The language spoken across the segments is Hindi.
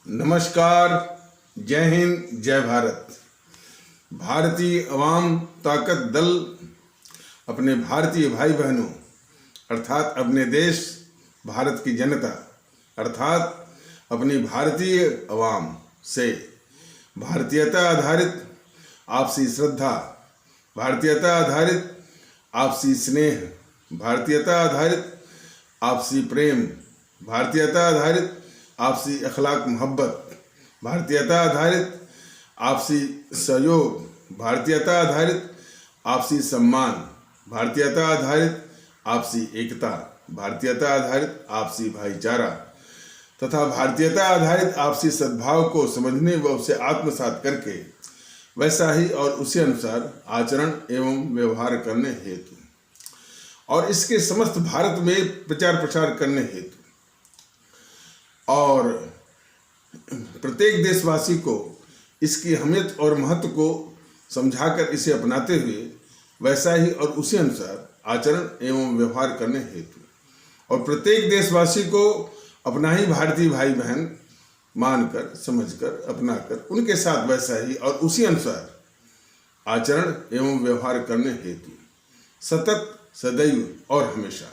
नमस्कार, जय हिंद, जय भारत। भारतीय अवाम ताकत दल अपने भारतीय भाई बहनों अर्थात अपने देश भारत की जनता अर्थात अपनी भारतीय अवाम से भारतीयता आधारित आपसी श्रद्धा, भारतीयता आधारित आपसी स्नेह, भारतीयता आधारित आपसी प्रेम, भारतीयता आधारित आपसी अखलाक मोहब्बत, भारतीयता आधारित आपसी सहयोग, भारतीयता आधारित आपसी सम्मान, भारतीयता आधारित आपसी एकता, भारतीयता आधारित आपसी भाईचारा तथा भारतीयता आधारित आपसी सद्भाव को समझने व उसे आत्मसात करके वैसा ही और उसी अनुसार आचरण एवं व्यवहार करने हेतु और इसके समस्त भारत में प्रचार प्रसार करने हेतु और प्रत्येक देशवासी को इसकी अहमियत और महत्व को समझाकर इसे अपनाते हुए वैसा ही और उसी अनुसार आचरण एवं व्यवहार करने हेतु और प्रत्येक देशवासी को अपना ही भारतीय भाई बहन मानकर, समझकर, अपनाकर उनके साथ वैसा ही और उसी अनुसार आचरण एवं व्यवहार करने हेतु सतत, सदैव और हमेशा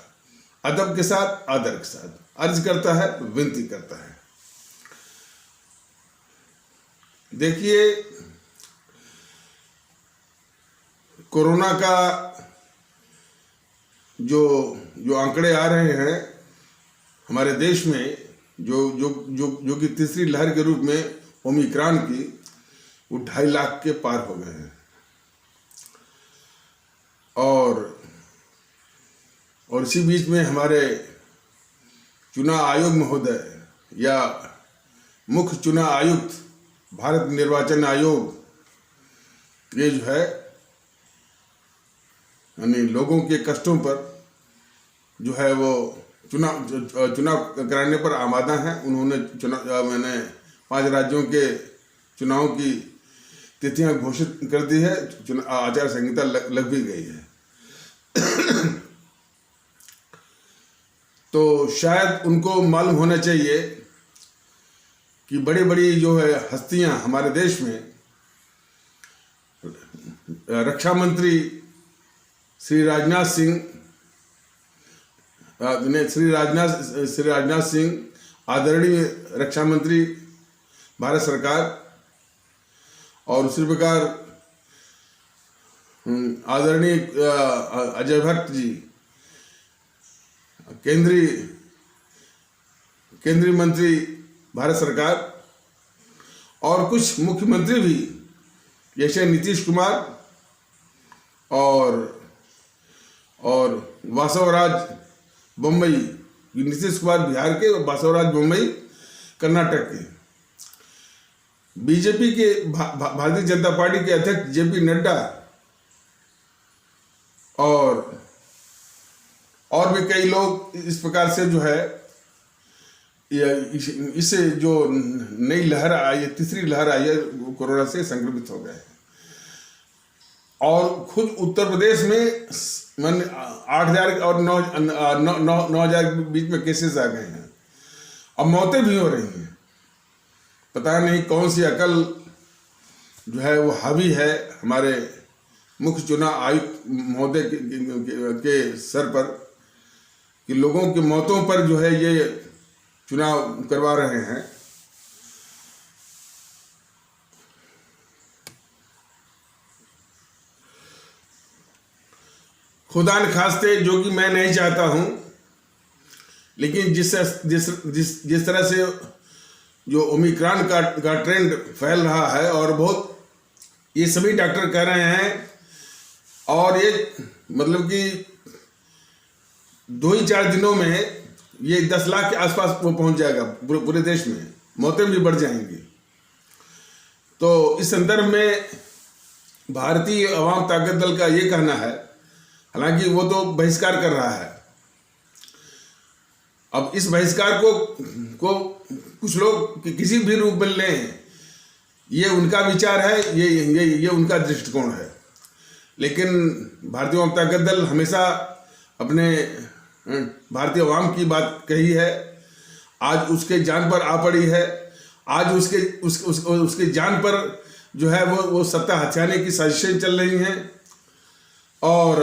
अदब के साथ, आदर के साथ अर्ज करता है, विनती करता है। देखिए, कोरोना का जो आंकड़े आ रहे हैं हमारे देश में, जो कि तीसरी लहर के रूप में ओमिक्रॉन की, वो 2.5 लाख के पार हो गए हैं और इसी बीच में हमारे चुनाव आयोग महोदय या मुख्य चुनाव आयुक्त भारत निर्वाचन आयोग ये जो है यानी लोगों के कष्टों पर जो है वो चुनाव कराने पर आमादा हैं। उन्होंने मैंने 5 राज्यों के चुनाव की तिथियां घोषित कर दी है। आचार संहिता लग भी गई है। तो शायद उनको मालूम होना चाहिए कि बड़ी बड़ी जो है हस्तियां हमारे देश में, रक्षा मंत्री श्री राजनाथ सिंह, आदरणीय रक्षा मंत्री भारत सरकार, और उसी प्रकार आदरणीय अजय भट्ट जी केंद्रीय मंत्री भारत सरकार, और कुछ मुख्यमंत्री भी जैसे नीतीश कुमार और वासवराज बम्बई, नीतीश कुमार बिहार के और वासवराज बम्बई कर्नाटक के, बीजेपी के भारतीय जनता पार्टी के अध्यक्ष जेपी नड्डा और भी कई लोग इस प्रकार से जो है इससे जो नई लहर आई है, तीसरी लहर आई है, कोरोना से संक्रमित हो गए हैं। और खुद उत्तर प्रदेश में 8,000 और 9,000 के बीच में केसेस आ गए हैं। अब मौतें भी हो रही हैं। पता नहीं कौन सी अकल जो है वो हावी है हमारे मुख्य चुनाव आयुक्त महोदय के सर पर कि लोगों की मौतों पर जो है ये चुनाव करवा रहे हैं। खुदा न खास्ते, जो कि मैं नहीं चाहता हूं, लेकिन जिस तरह से जो ओमिक्रॉन का ट्रेंड फैल रहा है और बहुत, ये सभी डॉक्टर कह रहे हैं और ये मतलब कि 2 ही 4 दिनों में ये 10 लाख के आसपास वो पहुंच जाएगा पूरे देश में, मौतें भी बढ़ जाएंगी। तो इस संदर्भ में भारतीय अवाम ताकत दल का ये कहना है, हालांकि वो तो बहिष्कार कर रहा है। अब इस बहिष्कार को कुछ लोग किसी भी रूप में लें, ये उनका विचार है, ये उनका दृष्टिकोण है। लेकिन भारतीय अवाम ताकत दल हमेशा अपने भारतीय अवाम की बात कही है, आज उसके जान पर आ पड़ी है। आज उसके जान पर जो है वो सत्ता हथियाने की साजिशें चल रही हैं। और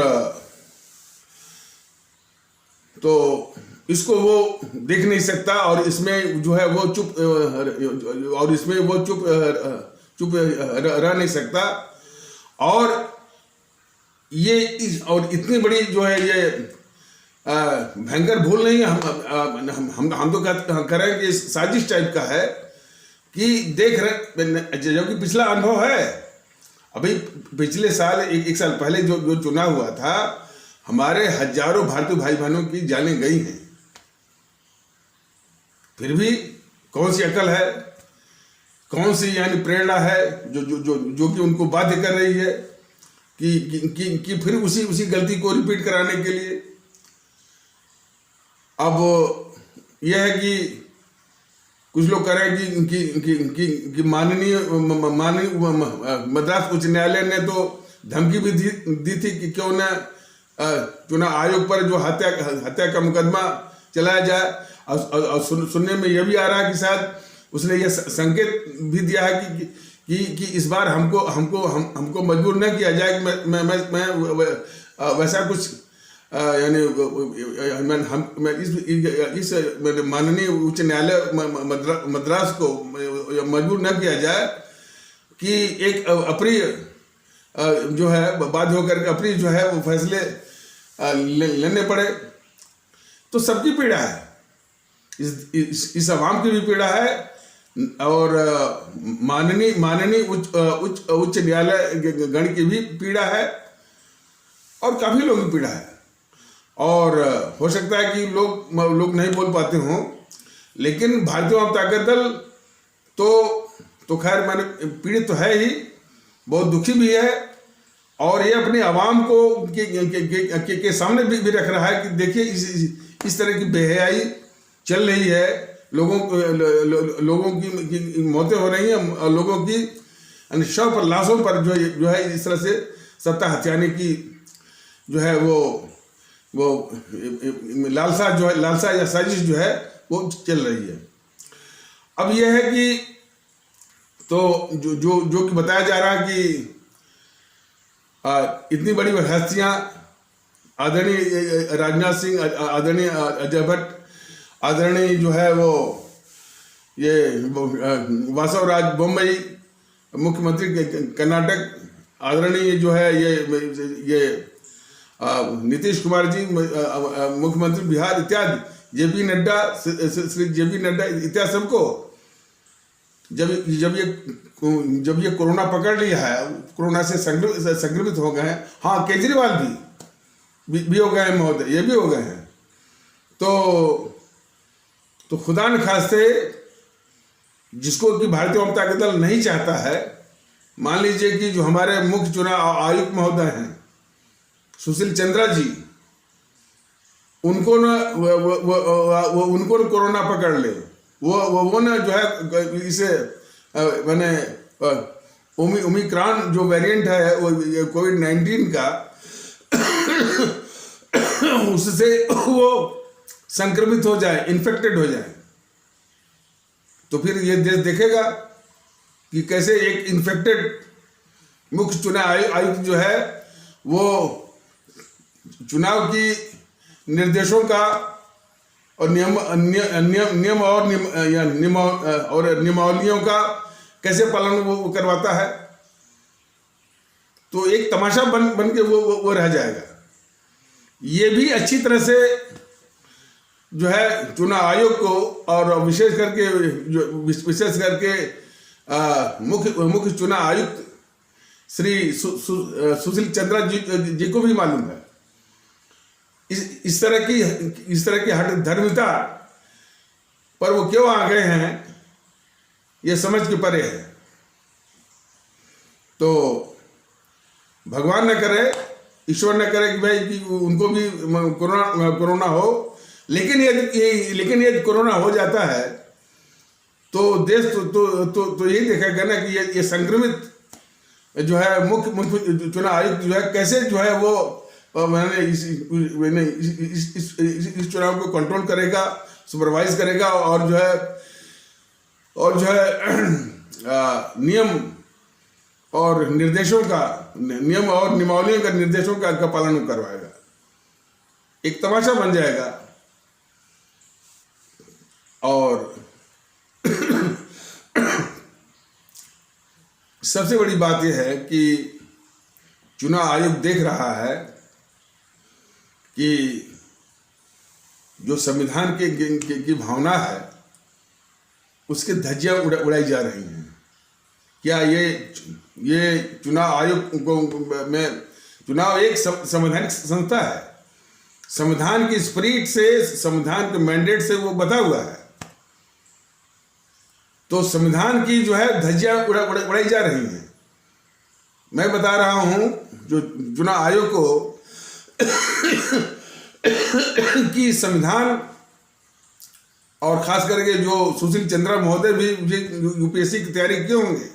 तो इसको वो देख नहीं सकता, और इसमें जो है वो चुप रह नहीं सकता। और इतनी बड़ी जो है ये भयंकर भूल नहीं है, हम तो करें कि साजिश टाइप का है कि देख रहे, जबकि पिछला अनुभव है। अभी पिछले साल एक साल पहले जो चुनाव हुआ था, हमारे हजारों भारतीय भाई बहनों की जानें गई हैं, फिर भी कौन सी अकल है, कौन सी यानी प्रेरणा है जो कि उनको बाध्य कर रही है कि फिर उसी गलती को रिपीट कराने के लिए। अब यह है कि कुछ लोग कह रहे हैं कि माननीय मद्रास उच्च न्यायालय ने तो धमकी भी दी थी कि क्यों न चुनाव आयोग पर जो हत्या का मुकदमा चलाया जाए। और सुनने में यह भी आ रहा है कि शायद उसने यह संकेत भी दिया है कि इस बार हमको मजबूर न किया जाए कि मैं वैसा कुछ यानी इस माननीय उच्च न्यायालय मद्रास को मजबूर न किया जाए कि एक अप्रिय जो है बाध्य होकर के अप्रिय जो है वो फैसले लेने पड़े। तो सबकी पीड़ा है, इस अवाम की भी पीड़ा है, और माननीय उच्च न्यायालय गण की भी पीड़ा है, और काफी लोगों की पीड़ा है। और हो सकता है कि लोग नहीं बोल पाते हों, लेकिन भारतीय जनता ताकत दल तो खैर मैंने पीड़ित तो है ही, बहुत दुखी भी है, और ये अपने आवाम को के सामने भी रख रहा है कि देखिए इस तरह की बेहयाई चल रही है, लोगों की मौतें हो रही हैं, और लोगों की शव पर लाशों पर जो है इस तरह से सत्ता हथियाने की जो है वो लालसा या साजिश जो है वो चल रही है। अब यह है कि तो जो कि बताया जा रहा है कि इतनी बड़ी हस्तियां आदरणीय राजनाथ सिंह, आदरणीय अजय भट्ट, आदरणीय जो है वो ये वासव राज बम्बई मुख्यमंत्री कर्नाटक, आदरणीय जो है ये नीतीश कुमार जी मुख्यमंत्री बिहार इत्यादि, जेपी नड्डा, श्री जेपी नड्डा इत्यादि सबको जब ये कोरोना पकड़ लिया है, कोरोना से संक्रमित हो गए हैं। हाँ, केजरीवाल भी हो गए हैं महोदय, ये भी हो गए हैं। तो खुदा न खास्ते जिसको कि भारतीय जनता दल नहीं चाहता है, मान लीजिए कि जो हमारे मुख्य चुनाव आयुक्त महोदय हैं सुशील चंद्रा जी, उनको न कोरोना पकड़ ले, वो न जो है इसे मैंने ओमिक्रॉन जो वेरिएंट है वो कोविड-19 का उससे वो संक्रमित हो जाए, इन्फेक्टेड हो जाए, तो फिर ये देश देखेगा कि कैसे एक इन्फेक्टेड मुख्य चुनाव आयुक्त जो है वो चुनाव की निर्देशों का और नियम और नियमावलियों का कैसे पालन वो करवाता है। तो एक तमाशा बन के वो रह जाएगा। ये भी अच्छी तरह से जो है चुनाव आयोग को, और विशेष करके मुख्य चुनाव आयुक्त श्री सुशील चंद्रा जी को भी मालूम है। इस तरह की हठ धर्मिता पर वो क्यों आ गए हैं, ये समझ के परे है। तो भगवान न करे, ईश्वर न करे कि भाई कि उनको भी कोरोना हो, लेकिन यदि कोरोना हो जाता है तो देश तो यही देखेगा ना कि ये संक्रमित जो है मुख्य चुनाव आयुक्त जो है कैसे जो है वो मैंने इस चुनाव को कंट्रोल करेगा, सुपरवाइज करेगा, और जो है और जो है नियम और निर्देशों का, नियम और नियमावलियों का, निर्देशों का पालन करवाएगा। एक तमाशा बन जाएगा। और सबसे बड़ी बात यह है कि चुनाव आयोग देख रहा है कि जो संविधान की भावना है उसके धज्जियां उड़ाई जा रही हैं। क्या ये चुनाव आयोग में, चुनाव एक संवैधानिक संस्था है, संविधान की स्पिरिट से, संविधान के मैंडेट से वो बधा हुआ है। तो संविधान की जो है धज्जियां उड़ाई जा रही हैं। मैं बता रहा हूं जो चुनाव आयोग को कि संविधान, और खास करके जो सुशील चंद्रा महोदय भी यूपीएससी की तैयारी किए होंगे,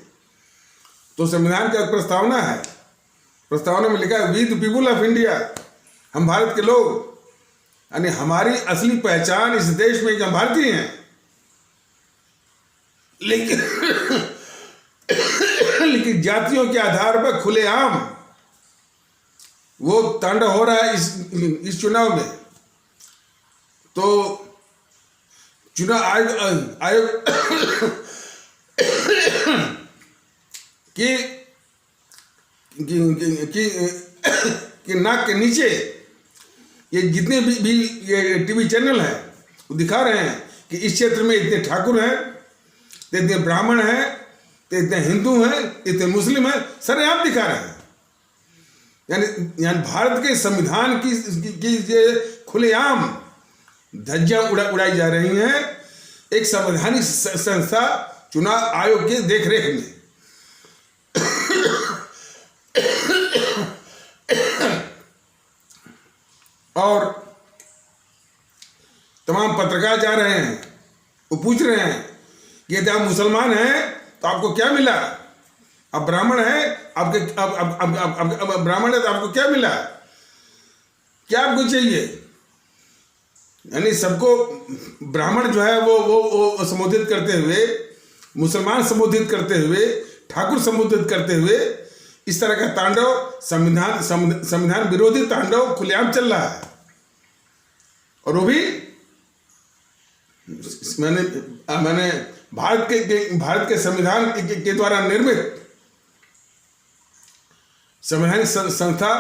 तो संविधान का प्रस्तावना है। प्रस्तावना में लिखा है we the people of India, हम भारत के लोग, यानी हमारी असली पहचान इस देश में कि हम भारतीय हैं। लेकिन जातियों के आधार पर खुलेआम वो तांडव हो रहा है इस चुनाव में। तो चुनाव आयोग कि नाक के नीचे ये जितने भी ये टीवी चैनल हैं वो दिखा रहे हैं कि इस क्षेत्र में इतने ठाकुर हैं, इतने ब्राह्मण हैं, इतने हिंदू हैं, इतने मुस्लिम हैं, सरेआम दिखा रहे हैं। यानी भारत के संविधान की खुलेआम धज्जियां उड़ाई जा रही हैं एक संवैधानिक संस्था चुनाव आयोग के देखरेख में। और तमाम पत्रकार जा रहे हैं, वो पूछ रहे हैं कि यदि आप मुसलमान हैं तो आपको क्या मिला, आप ब्राह्मण हैं आपके अब ब्राह्मण है तो आपको क्या मिला, क्या आपको चाहिए। यानी सबको ब्राह्मण जो है वो संबोधित करते हुए, मुसलमान संबोधित करते हुए, ठाकुर संबोधित करते हुए इस तरह का तांडव, संविधान विरोधी तांडव खुलेआम चल रहा है। और वो भी मैंने भारत के संविधान के द्वारा निर्मित संवैधानिक संस्था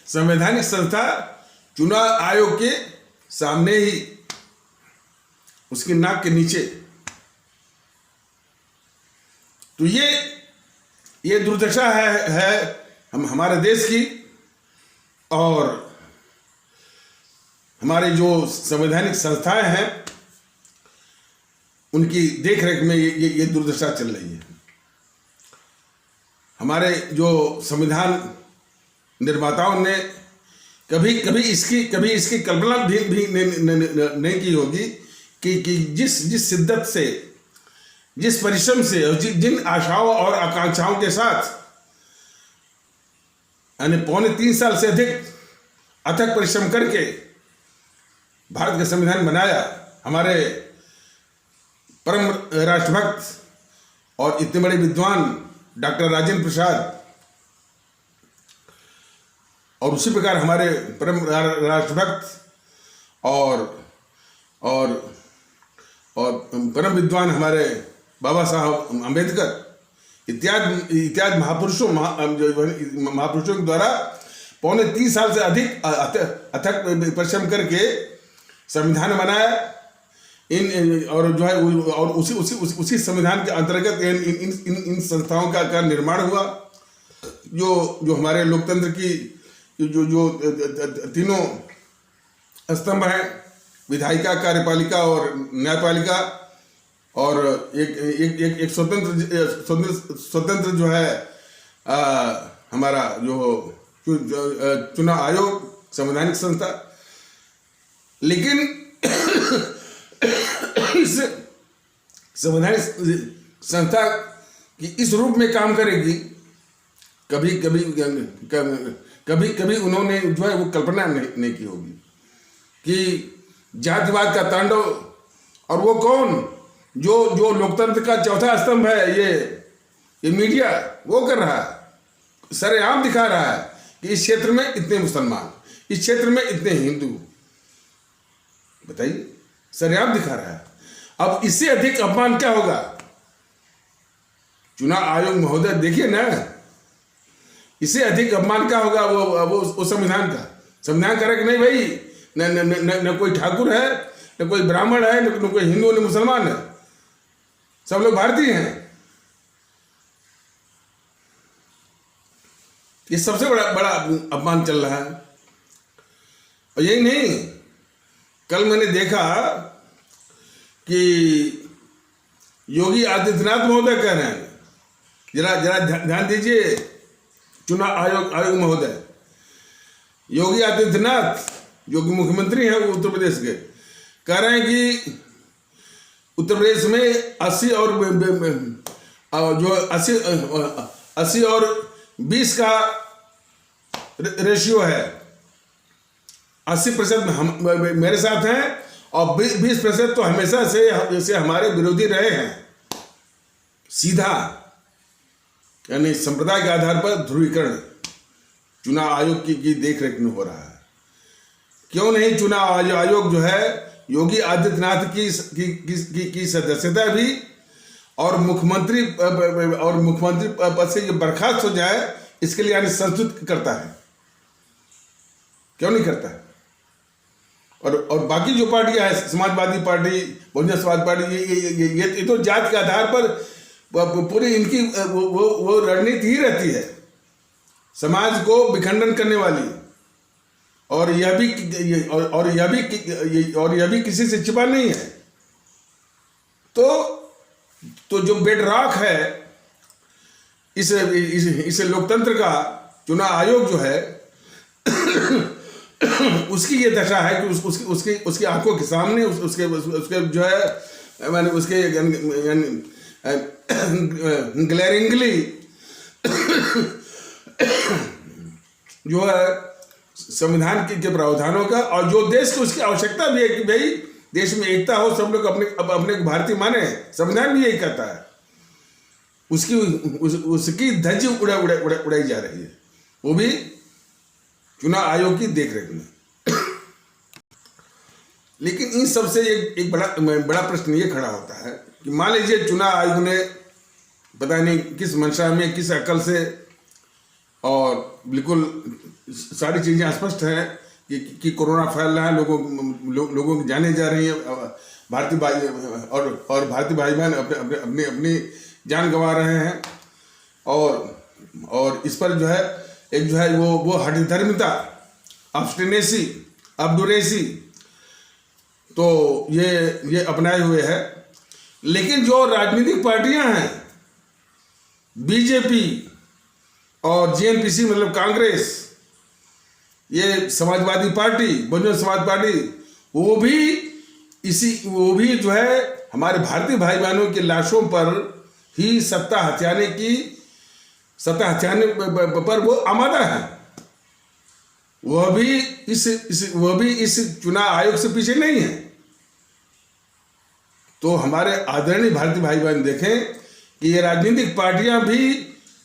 संवैधानिक संस्था चुनाव आयोग के सामने ही, उसकी नाक के नीचे। तो ये दुर्दशा है हमारे देश की। और हमारे जो संवैधानिक संस्थाएं हैं उनकी देखरेख में ये दुर्दशा चल रही है। हमारे जो संविधान निर्माताओं ने कभी इसकी कल्पना भी नहीं की होगी कि जिस शिद्दत से, जिस परिश्रम से और जिन आशाओं और आकांक्षाओं के साथ, यानी 3.25 साल से अधिक अथक परिश्रम करके भारत का संविधान बनाया हमारे परम राष्ट्रभक्त और इतने बड़े विद्वान डॉक्टर राजेंद्र प्रसाद, और उसी प्रकार हमारे परम राष्ट्रभक्त और परम विद्वान हमारे बाबा साहब अम्बेडकर इत्यादि महापुरुषों के द्वारा 3.25 साल से अधिक अथक परिश्रम करके संविधान बनाया। और जो है और उसी संविधान के अंतर्गत इन संस्थाओं का निर्माण हुआ, जो हमारे लोकतंत्र की जो तीनों स्तंभ हैं, विधायिका, कार्यपालिका और न्यायपालिका, और एक स्वतंत्र जो है हमारा जो चुनाव आयोग, संवैधानिक संस्था। लेकिन इस संवैधानिक संस्था की इस रूप में काम करेगी, कभी कभी उन्होंने जो है वो कल्पना नहीं की होगी कि जातिवाद का तांडव, और वो कौन, जो जो लोकतंत्र का चौथा स्तंभ है, ये मीडिया वो कर रहा है, सरेआम दिखा रहा है कि इस क्षेत्र में इतने मुसलमान, इस क्षेत्र में इतने हिंदू। बताइए, सरेआम दिखा रहा है। अब इससे अधिक अपमान क्या होगा? चुनाव आयोग महोदय देखिए ना, इससे अधिक अपमान क्या होगा? वो संविधान का, संविधान कह रहा कि नहीं भाई, न न न न कोई ठाकुर है, न कोई ब्राह्मण है, न कोई हिंदू, न मुसलमान है, सब लोग भारतीय हैं। ये सबसे बड़ा अपमान चल रहा है। और यही नहीं, कल मैंने देखा कि योगी आदित्यनाथ महोदय कह रहे हैं, जरा जरा ध्यान दीजिए, चुनाव आयोग महोदय योगी आदित्यनाथ जो कि मुख्यमंत्री हैं उत्तर प्रदेश के, कह रहे हैं कि उत्तर प्रदेश में 80 और 20 का रेशियो है। 80% मेरे साथ हैं और 20% तो हमेशा से हमारे विरोधी रहे हैं। सीधा यानी संप्रदाय के आधार पर ध्रुवीकरण चुनाव आयोग की देखरेख में हो रहा है। क्यों नहीं चुनाव आयोग जो है योगी आदित्यनाथ की सदस्यता भी और मुख्यमंत्री पद से बर्खास्त हो जाए, इसके लिए यानी संस्तुत करता है? क्यों नहीं करता है? और बाकी जो पार्टियां हैं, समाजवादी पार्टी, बहुजन समाज पार्टी, ये तो जात के आधार पर पूरी इनकी वो रणनीति ही रहती है, समाज को विखंडन करने वाली। और यह भी किसी से छिपा नहीं है। तो जो बेडरॉक है इस लोकतंत्र का, चुनाव आयोग जो है उसकी ये दशा है कि उसकी आंखों के सामने उसके जो है मैंने उसके ग्लेरिंगली जो है संविधान के प्रावधानों का, और जो देश को उसकी आवश्यकता भी है कि भाई देश में एकता हो, सब लोग अपने भारतीय माने, संविधान भी यही कहता है, उसकी धज्जी उड़ाई जा रही है, वो भी चुनाव आयोग की देखरेख में। लेकिन इन सबसे एक बड़ा प्रश्न ये खड़ा होता है कि मान लीजिए चुनाव आयोग ने पता नहीं किस मंशा में, किस अकल से, और बिल्कुल सारी चीजें स्पष्ट हैं कि कोरोना फैल रहा है, लोगों की जानें जा रही हैं, भारतीय भाई और भारतीय भाई बहन अपनी जान गंवा रहे हैं, और इस पर जो है एक जो है वो हठधर्मिता, ऑब्स्टिनेसी, अब्डुरेसी तो ये अपनाए हुए है। लेकिन जो राजनीतिक पार्टियां हैं, बीजेपी और जेएनपीसी मतलब कांग्रेस, ये समाजवादी पार्टी, बहुजन समाज पार्टी, वो भी जो है हमारे भारतीय भाई बहनों की लाशों पर ही सत्ता हथियाने पर वो आमादा है। वह भी इस चुनाव आयोग से पीछे नहीं है। तो हमारे आदरणीय भारतीय भाई बहन देखें कि ये राजनीतिक पार्टियां भी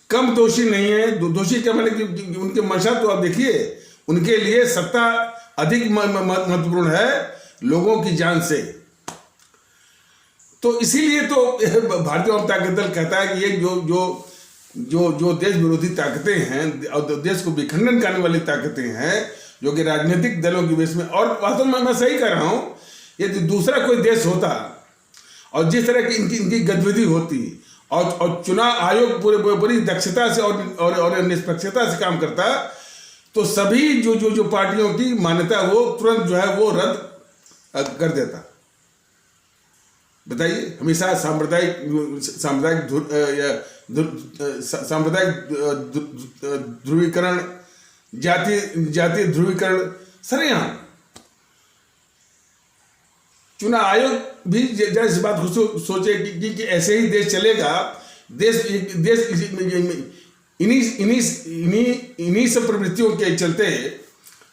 कम दोषी नहीं है। दोषी क्या मैंने कि उनके मंशा तो आप देखिए, उनके लिए सत्ता अधिक महत्वपूर्ण है लोगों की जान से। तो इसीलिए तो भारतीय जनता दल कहता है कि ये जो देश विरोधी ताकतें हैं और देश को विखंडन करने वाली ताकतें हैं, जो कि राजनीतिक दलों की बेस में, और वास्तव में मैं सही कह रहा हूं, यदि दूसरा कोई देश होता और जिस तरह की इनकी गतिविधि होती और चुनाव आयोग पूरी दक्षता से और निष्पक्षता से काम करता, तो सभी जो पार्टियों की मान्यता वो तुरंत जो है वो रद्द कर देता। बताइए, हमेशा सांप्रदायिक ध्रुवीकरण, जातीय ध्रुवीकरण सरेआम। चुनाव आयोग भी जरा इस बात को सोचे कि ऐसे ही देश चलेगा, देश इन्हीं इन्हीं इन्हीं इन्हीं सब प्रवृत्तियों के चलते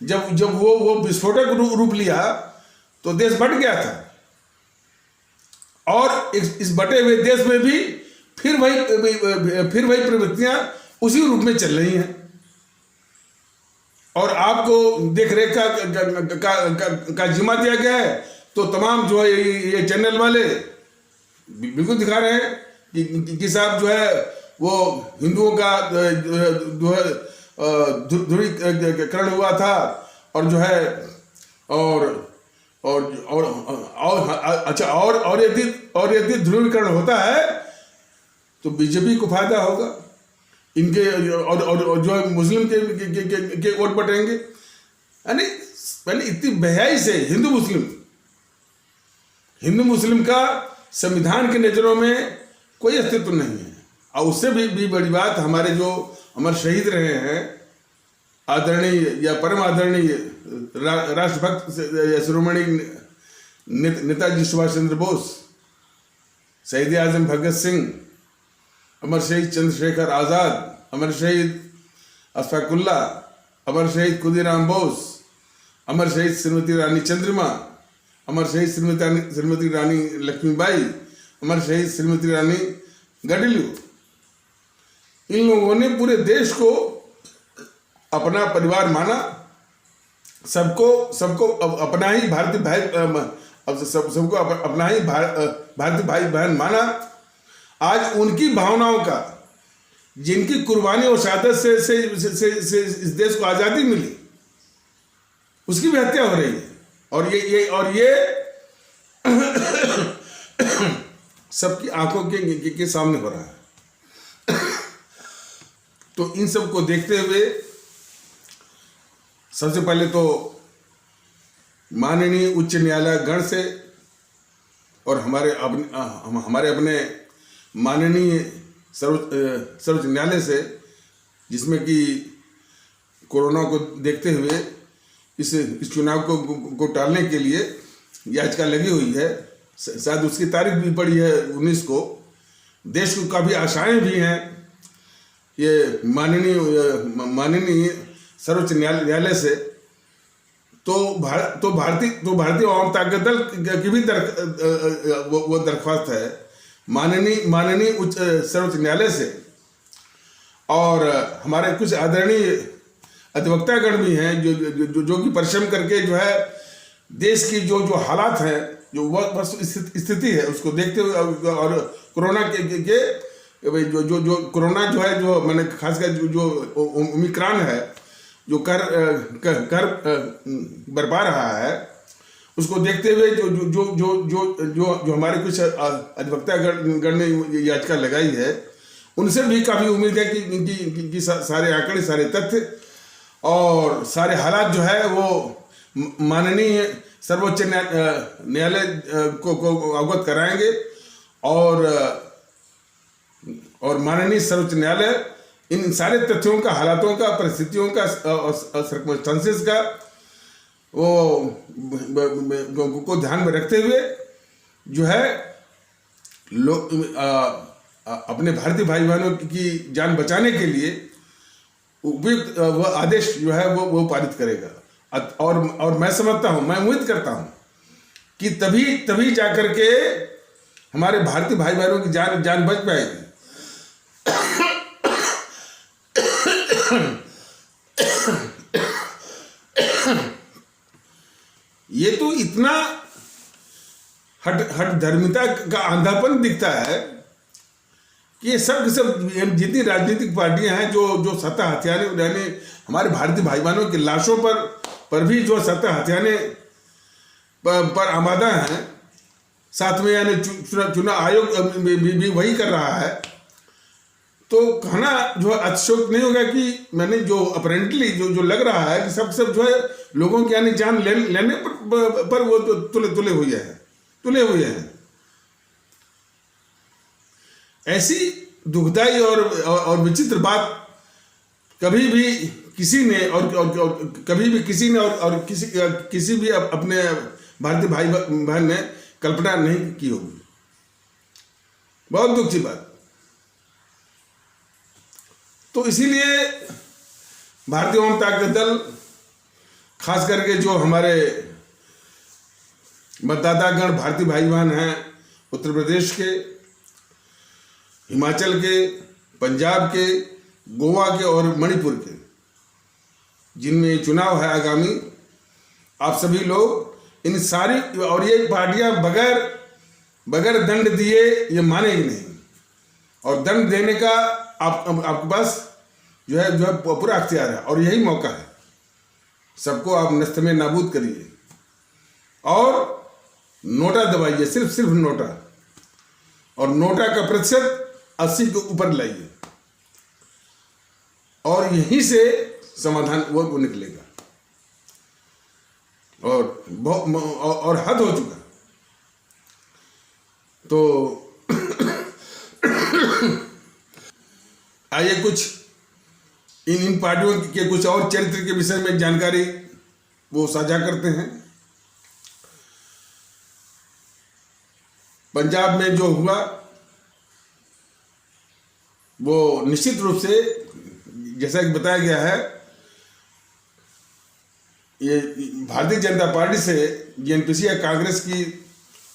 जब जब वो विस्फोटक रूप लिया तो देश बट गया था, और इस बटे हुए देश में भी फिर वही प्रवृत्तियां उसी रूप में चल रही हैं। और आपको देख रेख का जिम्मा दिया गया है, तो तमाम जो है ये चैनल वाले बिल्कुल दिखा रहे हैं कि साहब जो है वो हिंदुओं का जो है ध्रुवीकरण हुआ था, और जो है और यदि ध्रुवीकरण होता है तो बीजेपी को फायदा होगा, इनके और जो है मुस्लिम के वोट बटेंगे। यानी पहले इतनी बेहयाई से हिंदू मुस्लिम का संविधान के नजरों में कोई अस्तित्व नहीं है। और उससे भी बड़ी बात, हमारे जो अमर शहीद रहे हैं, आदरणीय या परम आदरणीय राष्ट्रभक्त शिरोमणि नेताजी सुभाष चंद्र बोस, शहीद आजम भगत सिंह, अमर शहीद चंद्रशेखर आज़ाद, अमर शहीद अशफाकुल्ला, अमर शहीद खुदीराम बोस, अमर शहीद श्रीमती रानी चंद्रिमा, अमर शहीद श्रीमती रानी लक्ष्मीबाई, अमर शहीद श्रीमती रानी गडलियू, इन लोगों ने पूरे देश को अपना परिवार माना, सबको अपना ही भारतीय भाई, सबको अपना ही भारतीय भाई बहन माना। आज उनकी भावनाओं का, जिनकी कुर्बानी और शहादत से इस देश को आज़ादी मिली, उसकी भी हत्या हो रही है। और ये सबकी आंखों के सामने हो रहा है। तो इन सब को देखते हुए सबसे पहले तो माननीय उच्च न्यायालय गण से और हमारे अपने माननीय सर्वोच्च न्यायालय से, जिसमें कि कोरोना को देखते हुए इस चुनाव को टालने के लिए याचिका लगी हुई है। शायद उसकी तारीख भी पड़ी है 19 को। देश को काफ़ी आशाएं भी हैं। ये माननीय सर्वोच्च न्यायालय से तो भारतीय आवाम ताकत दल की भी वो दरख्वास्त है माननीय उच्च सर्वोच्च न्यायालय से, और हमारे कुछ आदरणीय अधिवक्तागण भी हैं जो कि परिश्रम करके जो है देश की जो हालात हैं, जो स्थिति है, उसको देखते हुए, और कोरोना के जो कोरोना जो है, जो मैंने खासकर जो ओमिक्रॉन है, जो कर बरपा रहा है, उसको देखते हुए जो हमारे कुछ अधिवक्ता गण ने याचिका लगाई है, उनसे भी काफ़ी उम्मीद है कि सारे आंकड़े, सारे तथ्य और सारे हालात जो है वो माननीय सर्वोच्च न्यायालय को अवगत कराएंगे, और माननीय सर्वोच्च न्यायालय इन सारे तथ्यों का, हालातों का, परिस्थितियों का, सर्कमस्टेंसेस का को ध्यान में रखते हुए जो है अपने भारतीय भाई बहनों की जान बचाने के लिए उपयुक्त वह आदेश जो है वो पारित करेगा। और मैं समझता हूँ, मैं उम्मीद करता हूँ कि तभी जाकर के हमारे भारतीय भाई बहनों की जान बच पाएगी। ये तो इतना हट धर्मिता का अंधापन दिखता है कि ये सब जितनी राजनीतिक पार्टियां हैं जो सत्ता हथियाने, यानी हमारे भारतीय भाई बहनों की लाशों पर भी जो सत्ता हथियाने पर आमादा हैं, साथ में यानी चुनाव आयोग भी वही कर रहा है, तो कहना जो है अतिशयोक्ति नहीं होगा कि मैंने जो अपरेंटली जो लग रहा है कि सब जो है लोगों की यानी जान लेने पर वो तो तुले हुए हैं। ऐसी दुखदाई और विचित्र बात कभी भी किसी ने और किसी भी अपने भारतीय भाई बहन ने कल्पना नहीं की होगी। बहुत दुख की बात। तो इसीलिए भारतीय आवाम ताकत दल, खास करके जो हमारे मतदातागण भारतीय भाई बहन हैं उत्तर प्रदेश के, हिमाचल के, पंजाब के, गोवा के और मणिपुर के, जिनमें चुनाव है आगामी, आप सभी लोग इन सारी, और ये पार्टियां बगैर दंड दिए ये मानेगी नहीं, और दंड देने का आपके पास जो है पूरा अख्तियार है, और यही मौका है। सबको आप नस्ते में नाबूद करिए और नोटा दबाइए, सिर्फ नोटा, और नोटा का प्रतिशत 80 के ऊपर लाइए, और यहीं से समाधान वो निकलेगा। और हद हो चुका। तो आइए कुछ इन पार्टियों के कुछ और चरित्र के विषय में जानकारी वो साझा करते हैं। पंजाब में जो हुआ वो निश्चित रूप से, जैसा कि बताया गया है, ये भारतीय जनता पार्टी से जेएनपीसी या कांग्रेस की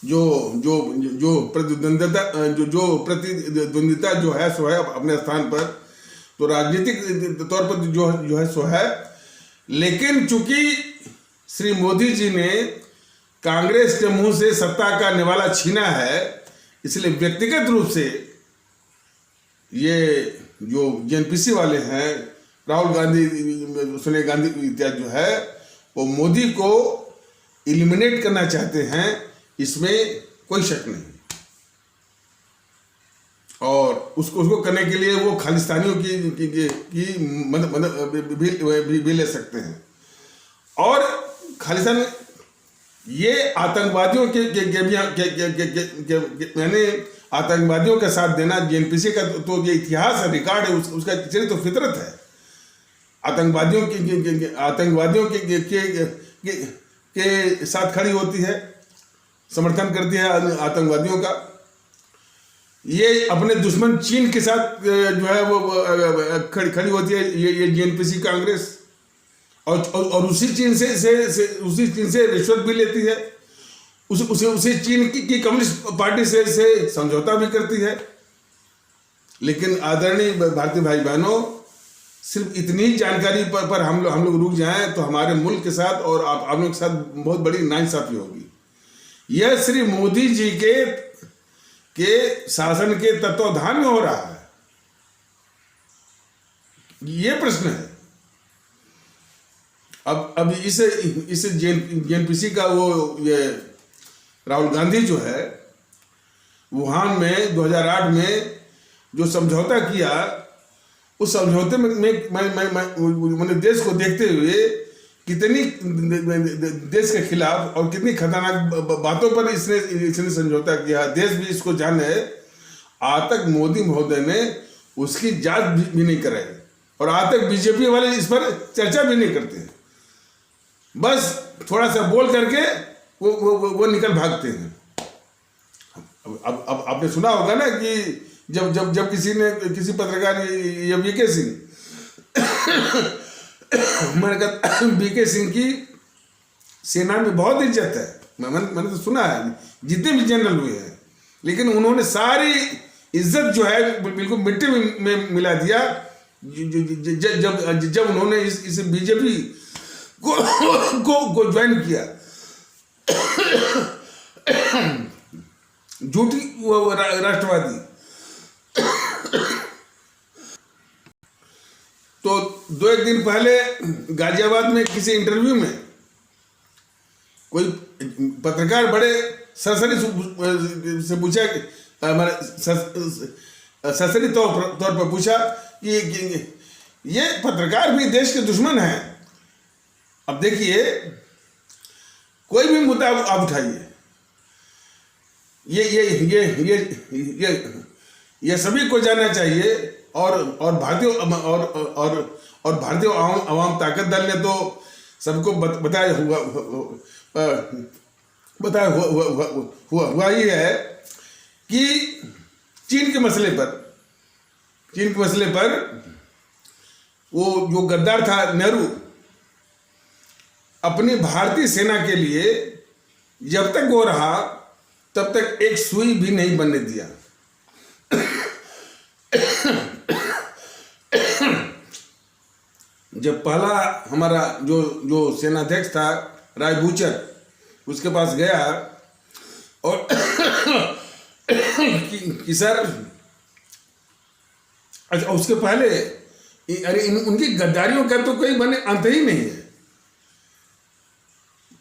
जो प्रतिद्वंदिता जो है सो है अपने स्थान पर, तो राजनीतिक तौर पर जो है सो है। लेकिन चूंकि श्री मोदी जी ने कांग्रेस के मुंह से सत्ता का निवाला छीना है, इसलिए व्यक्तिगत रूप से ये जो जेएनपीसी वाले हैं, राहुल गांधी, सोनिया गांधी इत्यादि जो है, वो मोदी को इलिमिनेट करना चाहते हैं, इसमें कोई शक नहीं। और उसको करने के लिए वो खालिस्तानियों की मदद भी ले सकते हैं। और खालिस्तान ये आतंकवादियों यानी आतंकवादियों का साथ देना, जेएनपीसी का तो ये इतिहास है, रिकॉर्ड है, उसका चरित्र तो फितरत है। आतंकवादियों के साथ खड़ी होती है, समर्थन करती है आतंकवादियों का। ये अपने दुश्मन चीन के साथ जो है वो खड़ी होती है ये जेएनपीसी कांग्रेस, और उसी चीन से रिश्वत भी लेती है, उसी चीन की कम्युनिस्ट पार्टी से समझौता भी करती है। लेकिन आदरणीय भारतीय भाई बहनों, सिर्फ इतनी जानकारी पर हम लोग रुक जाएं तो हमारे मुल्क के साथ और आप लोगों के साथ बहुत बड़ी नाइंसाफी होगी। यह श्री मोदी जी के शासन के तत्वावधान में हो रहा है, ये प्रश्न है। अब इस जेएनपीसी का वो ये राहुल गांधी जो है, वुहान में 2008 में जो समझौता किया, उस समझौते में मैंने देश को देखते हुए कितनी देश के खिलाफ और कितनी खतरनाक बातों पर इसने समझौता किया। देश भी इसको जाने, आज तक मोदी महोदय ने उसकी जांच भी नहीं कराई, और आज तक बीजेपी वाले इस पर चर्चा भी नहीं करते हैं। बस थोड़ा सा बोल करके वो निकल भागते हैं। अब आपने सुना होगा ना कि जब किसी पत्रकार, ये वीके सिंह मैंने कहा वीके सिंह की सेना में बहुत इज्जत है, मैंने तो सुना है जितने भी जनरल हुए हैं, लेकिन उन्होंने सारी इज्जत जो है बिल्कुल मिट्टी में मिला दिया जब उन्होंने इस बीजेपी को ज्वाइन किया। झूठी राष्ट्रवादी। तो 2-1 दिन पहले गाजियाबाद में किसी इंटरव्यू में कोई पत्रकार बड़े सरसरी से पूछा, सरसरी तौर पर पूछा कि ये पत्रकार भी देश के दुश्मन हैं। अब देखिए, कोई भी मुद्दा आप उठाइए, ये सभी को जानना चाहिए। और भारतीय आवाम ताकत दल ने तो सबको बताया हुआ ही है कि चीन के मसले पर वो जो गद्दार था नेहरू, अपनी भारतीय सेना के लिए जब तक वो रहा तब तक एक सुई भी नहीं बनने दिया। जब पहला हमारा जो सेनाध्यक्ष था रायबूचर, उसके पास गया और कि सर, अच्छा उसके पहले अरे उनकी गद्दारियों का तो कोई बने अंत ही नहीं है।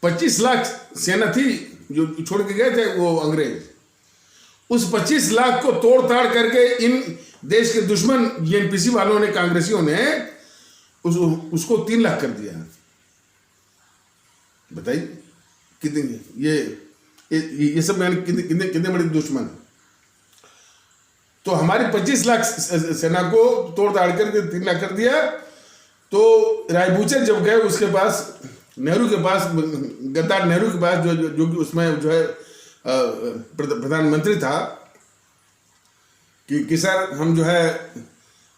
25 लाख सेना थी जो छोड़ के गए थे वो अंग्रेज, उस 25 लाख को तोड़ ताड़ करके इन देश के दुश्मन एनपीसी वालों ने, कांग्रेसियों ने उसको 3 लाख कर दिया। बताइए कितने ये सब कितने बड़े दुश्मन। तो हमारी 25 लाख सेना को तोड़ ताड़ करके 3 लाख कर दिया। तो रायबूचर जब गए उसके पास, नेहरू के पास, गद्दार नेहरू के पास, जो कि उसमें जो है प्रधानमंत्री था, कि सर हम जो है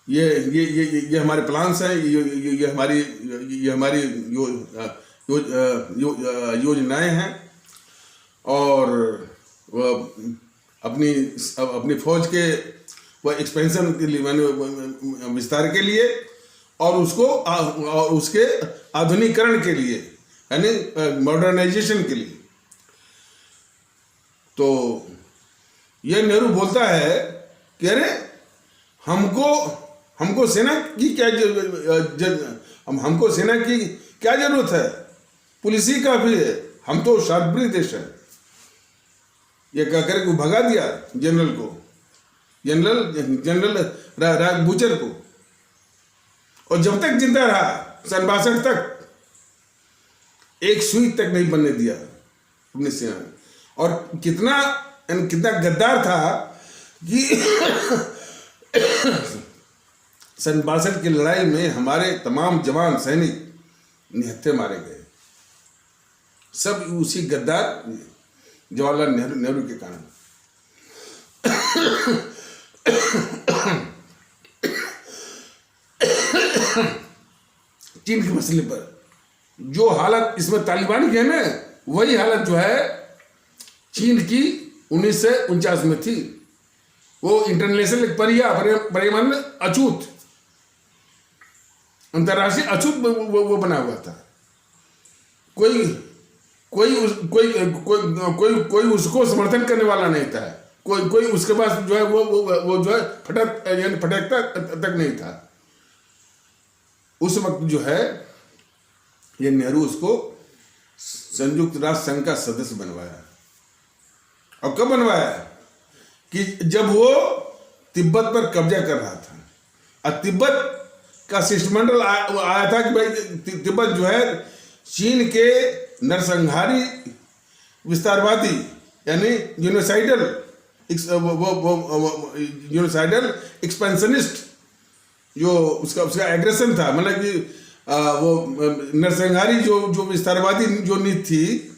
ये हमारे प्लान्स हैं, ये हमारी योजनाएं हैं, और अपनी फौज के वह एक्सपेंशन के लिए, माने विस्तार के लिए, और उसके आधुनिकीकरण के लिए, यानी मॉडर्नाइजेशन के लिए। तो यह नेहरू बोलता है कि अरे हमको सेना की क्या हमको सेना की क्या जरूरत है, पुलिस ही काफी है, हम तो शांतिप्रिय देश है। ये कहकर भगा दिया जनरल रायबूचर को। और जब तक जिंदा रहा, सन 62 तक, एक सुई तक नहीं बनने दिया अपनी सेना ने। और कितना गद्दार था कि सन 62 की लड़ाई में हमारे तमाम जवान सैनिक निहत्थे मारे गए, सब उसी गद्दार जवाहरलाल नेहरू के कारण। चीन के मसले पर जो हालत इसमें तालिबान की है ना, वही हालत जो है चीन की 1949 में थी। वो इंटरनेशनल परिमाण अछूत, अंतर्राष्ट्रीय अछूत वो बना हुआ था। कोई उसको समर्थन करने वाला नहीं था, कोई उसके पास जो है वो जो है फटकता तक नहीं था। उस वक्त जो है ये नेहरू उसको संयुक्त राष्ट्र संघ का सदस्य बनवाया। और कब बनवाया? कि जब वो तिब्बत पर कब्जा कर रहा था, और तिब्बत का शिष्टमंडल आया था कि भाई तिब्बत जो है चीन के नरसंहारी विस्तारवादी, यानी यूनिसाइडल एक्सपेंशनिस्ट, जो उसका एग्रेशन था, मतलब कि वो नरसंहारी जो विस्तारवादी जो नीति थी,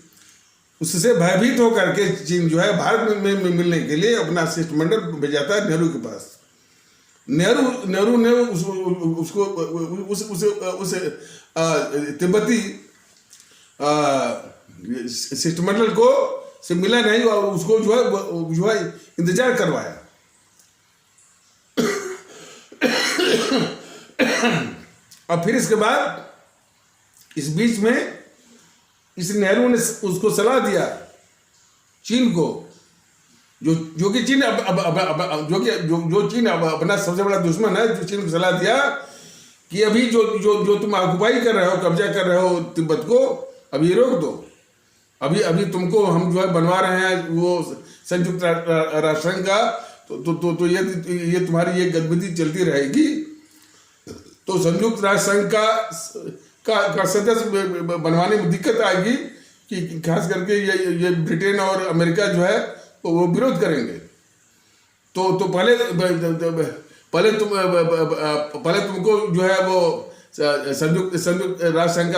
उससे भयभीत होकर के चीन जो है भारत में मिलने के लिए अपना शिष्टमंडल भेजा था नेहरू के पास। नेहरू ने उस तिब्बती शिष्टमंडल को से मिला नहीं, और उसको जो है इंतजार करवाया। और फिर इसके बाद इस बीच में इस नेहरू ने उसको सलाह दिया चीन को, जो कि चीन जो चीन अपना सबसे बड़ा दुश्मन है, जो चीन को सलाह दिया कि अभी जो तुम ऑक्युपाई कर रहे हो, कब्जा कर रहे हो तिब्बत को, अभी रोक दो। अभी तुमको हम जो है बनवा रहे हैं वो संयुक्त राष्ट्र संघ का, तो ये तुम्हारी ये गतिविधि चलती रहेगी। तो संयुक्त राष्ट्र संघ का सदस्य बनवाने में दिक्कत आएगी, कि खास करके ये ब्रिटेन और अमेरिका जो है वो विरोध करेंगे। तो पहले तुमको जो है वो संयुक्त राष्ट्र संघ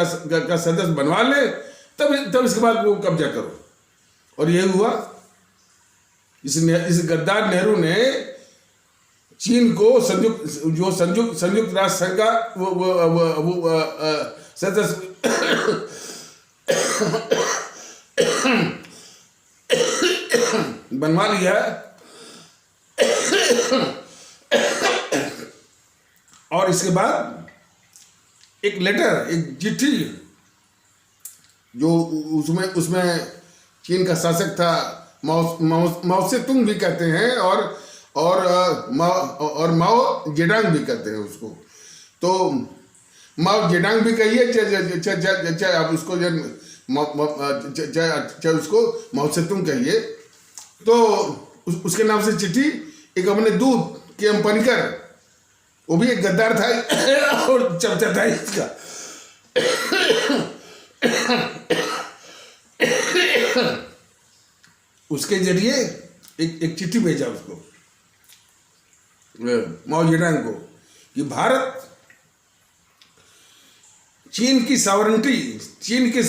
का सदस्य बनवा ले, तब इसके बाद वो कब्जा करो। और यही हुआ। इस गद्दार नेहरू ने चीन को संयुक्त राष्ट्र संघ का वो सदस्य बनवा लिया है। और इसके बाद एक लेटर, एक चिट्ठी, जो उसमें चीन का शासक था माओ से तुंग भी कहते हैं और माओ जेडांग भी कहते हैं उसको। तो माओ जेडांग भी कहिए, चाहे आप उसको चाहे उसको माओ से तुंग कहिए। तो उसके नाम से चिट्ठी एक अपने दूत के पनिकर, वो भी एक गद्दार था और चर्चा था इसका। उसके जरिए एक चिट्ठी भेजा उसको, माओ जेडांग को, कि भारत चीन की सॉवरेनिटी, चीन के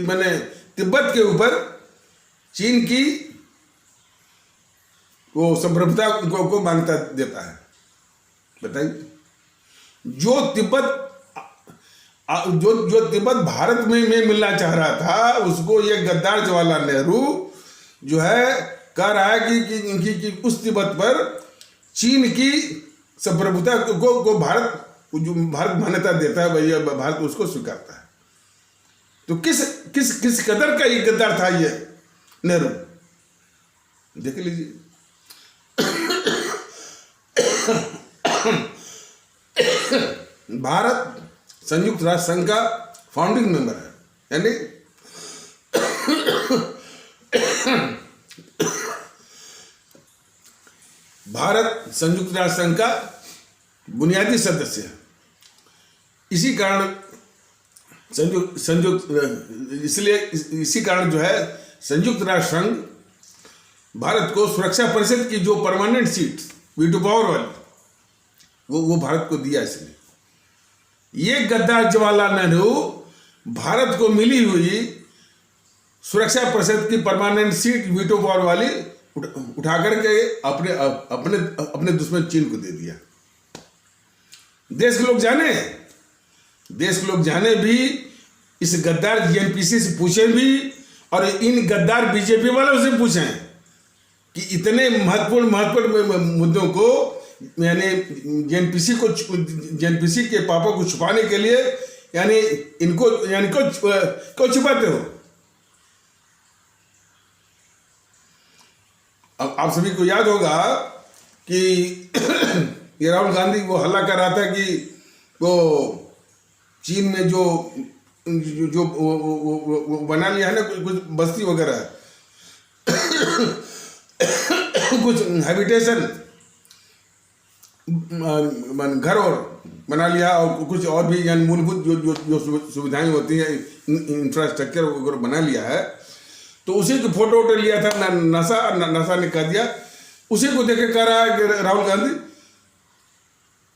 माने तिब्बत के ऊपर चीन की वो संप्रभुता को मान्यता देता है। बताइए, जो तिब्बत भारत में मिलना चाह रहा था, उसको ये गद्दार जवाहरलाल नेहरू जो है कह रहा है कि उस तिब्बत पर चीन की संप्रभुता को भारत मान्यता देता है, भैया भारत उसको स्वीकारता है। तो किस कदर का ये गद्दार था ये नेहरू, देख लीजिए। भारत संयुक्त राष्ट्र संघ का फाउंडिंग मेंबर है, यानी भारत संयुक्त राष्ट्र संघ का बुनियादी सदस्य है। इसी कारण इसी कारण जो है संयुक्त राष्ट्र संघ भारत को सुरक्षा परिषद की जो परमानेंट सीट, वीटो पावर वाली, वो भारत को दिया। इसलिए ये गद्दार जवाहरलाल नेहरू भारत को मिली हुई सुरक्षा परिषद की परमानेंट सीट, वीटो पावर वाली, उठा करके अपने दुश्मन चीन को दे दिया। देश के लोग जाने भी, इस गद्दार जेएनपीसी से पूछे भी, और इन गद्दार बीजेपी वालों से पूछें कि इतने महत्वपूर्ण मुद्दों को, यानी जेएनपीसी के पापा को छुपाने के लिए, यानी इनको क्यों छुपाते हो? अब आप सभी को याद होगा कि ये राहुल गांधी वो हल्ला कर रहा था कि वो चीन में जो बना लिया है ना कुछ बस्ती वगैरह, कुछ हैबिटेशन घर और बना लिया, और कुछ और भी यानी मूलभूत जो सुविधाएं होती हैं, इंफ्रास्ट्रक्चर वगैरह बना लिया है। तो उसी की फोटो लिया था नासा ने कह दिया, उसी को देख के कह रहा है कि राहुल गांधी,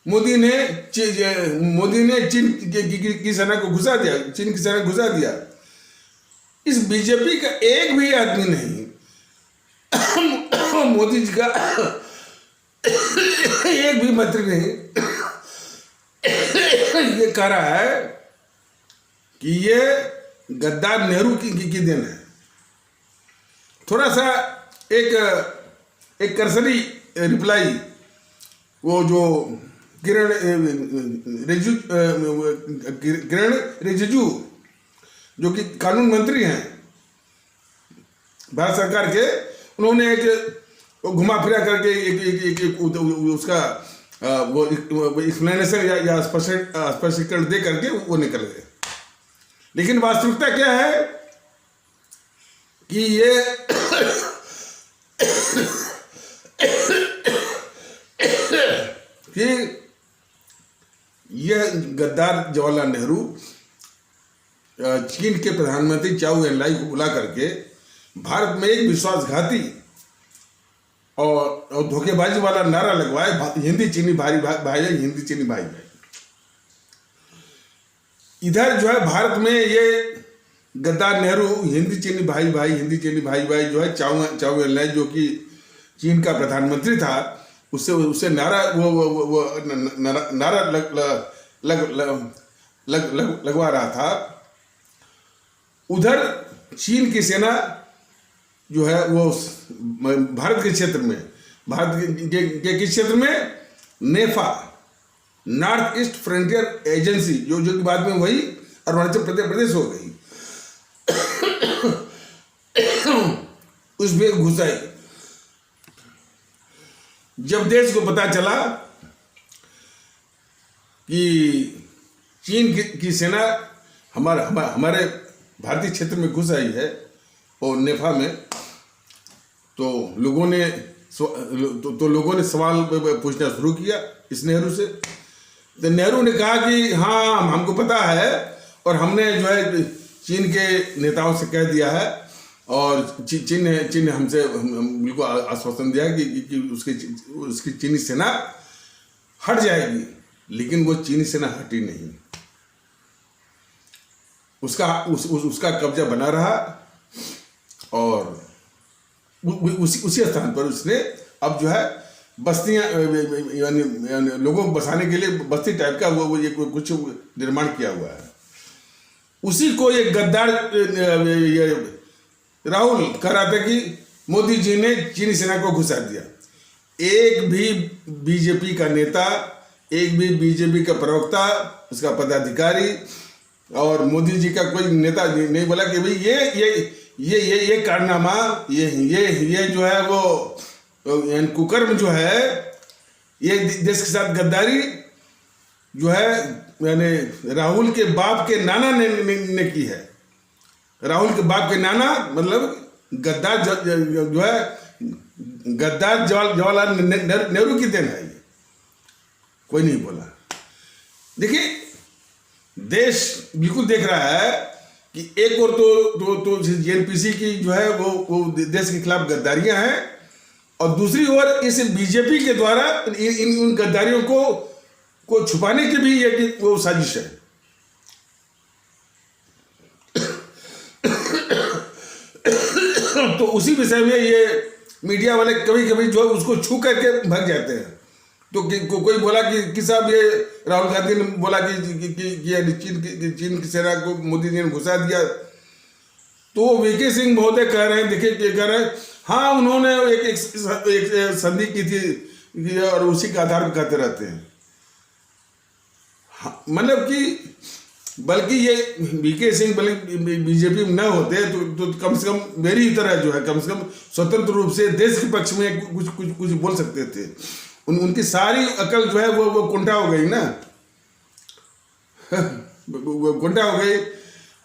मोदी ने चीन की सेना को घुसा दिया, चीन की सेना घुसा दिया। इस बीजेपी का एक भी आदमी नहीं, मोदी जी का एक भी मंत्री नहीं, ये कह रहा है कि ये गद्दार नेहरू की देन है। थोड़ा सा एक करसरी रिप्लाई, वो जो किरण रिजिजू जो कि कानून मंत्री हैं भारत सरकार के, उन्होंने एक घुमा फिरा करके उसका वो एक्सप्लेनेशन या स्पष्टीकरण दे करके वो निकल गए। लेकिन वास्तविकता क्या है कि ये गद्दार जवाहरलाल नेहरू चीन के प्रधानमंत्री चाउ एन-लाई को बुला करके भारत में एक विश्वासघाती और धोखेबाजी वाला नारा लगवाए, हिंदी चीनी भाई भाई, हिंदी चीनी भाई भाई। इधर जो है भारत में ये गद्दार नेहरू हिंदी चीनी भाई भाई, हिंदी चीनी भाई भाई जो है चाउ एन-लाई जो कि चीन का प्रधानमंत्री था, उससे उससे नारा वो नारा लगवा रहा था। उधर चीन की सेना जो है वो भारत के क्षेत्र में, भारत के क्षेत्र में नेफा, नॉर्थ ईस्ट फ्रंटियर एजेंसी, जो कि बाद में वही अरुणाचल प्रदेश हो गई, उसमें घुस आई। जब देश को पता चला कि चीन की सेना हमारे भारतीय क्षेत्र में घुस आई है और नेफा में, तो लोगों ने सवाल पूछना शुरू किया इस नेहरू से। तो नेहरू ने कहा कि हाँ, हमको पता है और हमने जो है चीन के नेताओं से कह दिया है और चीन ने हमसे बिल्कुल आश्वासन दिया कि उसकी चीनी सेना हट जाएगी, लेकिन वो चीनी सेना हटी नहीं, उसका कब्जा बना रहा और उसी स्थान पर उसने अब जो है बस्तियां, यानी लोगों को बसाने के लिए बस्ती टाइप का वो ये कुछ निर्माण किया हुआ है। उसी को ये गद्दार राहुल कह रहा था कि मोदी जी ने चीनी सेना को घुसा दिया। एक भी बीजेपी का नेता, एक भी बीजेपी का प्रवक्ता, उसका पदाधिकारी और मोदी जी का कोई नेता नहीं बोला कि भाई ये कारनामा, ये जो है वो कुकर्म जो है, ये देश के साथ गद्दारी जो है यानी राहुल के बाप के नाना ने की है। राहुल के बाप के नाना मतलब गद्दार जो है, गद्दार जवाहरलाल नेहरू की देन है। ये कोई नहीं बोला। देखिए, देश बिल्कुल देख रहा है कि एक और तो जेएनपीसी की जो है वो देश के खिलाफ गद्दारियां हैं और दूसरी ओर इस बीजेपी के द्वारा इन गद्दारियों को छुपाने की भी एक वो साजिश है। तो उसी विषय में ये मीडिया वाले कभी कभी जो है उसको छू करके भाग जाते हैं। तो कोई बोला कि साहब ये राहुल गांधी ने बोला कि चीन की सेना को मोदी जी ने घुसा दिया। तो वीके सिंह महोदय कह रहे हैं, देखिए कह रहे हैं, हाँ उन्होंने एक संधि की थी और उसी के आधार पर कहते रहते हैं। हाँ, मतलब कि बल्कि ये वीके सिंह बीजेपी में न होते तो कम से कम मेरी तरह जो है कम से कम स्वतंत्र रूप से देश के पक्ष में कुछ बोल सकते थे। उनकी सारी अकल जो है वो कुंठा हो गई ना, कुंठा हो गई।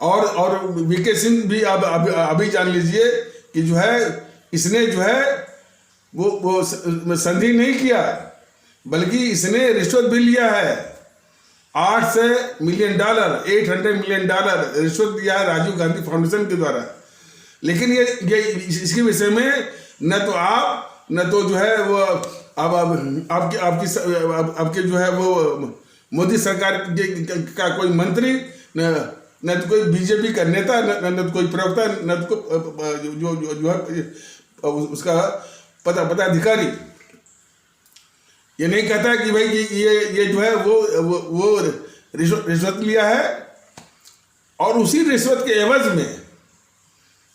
और वीके सिंह भी अभी जान लीजिए कि जो है इसने जो है वो संधि नहीं किया, बल्कि इसने रिश्वत भी लिया है। $800 मिलियन रिश्वत दिया है राजीव गांधी फाउंडेशन के द्वारा। लेकिन ये इसके विषय में न तो आप न तो जो है वो अब आपके जो है वो मोदी सरकार का कोई मंत्री न तो कोई बीजेपी का नेता न तो कोई प्रवक्ता न तो जो है उसका पदाधिकारी ये नहीं कहता कि भाई ये जो है वो रिश्वत लिया है। और उसी रिश्वत के एवज में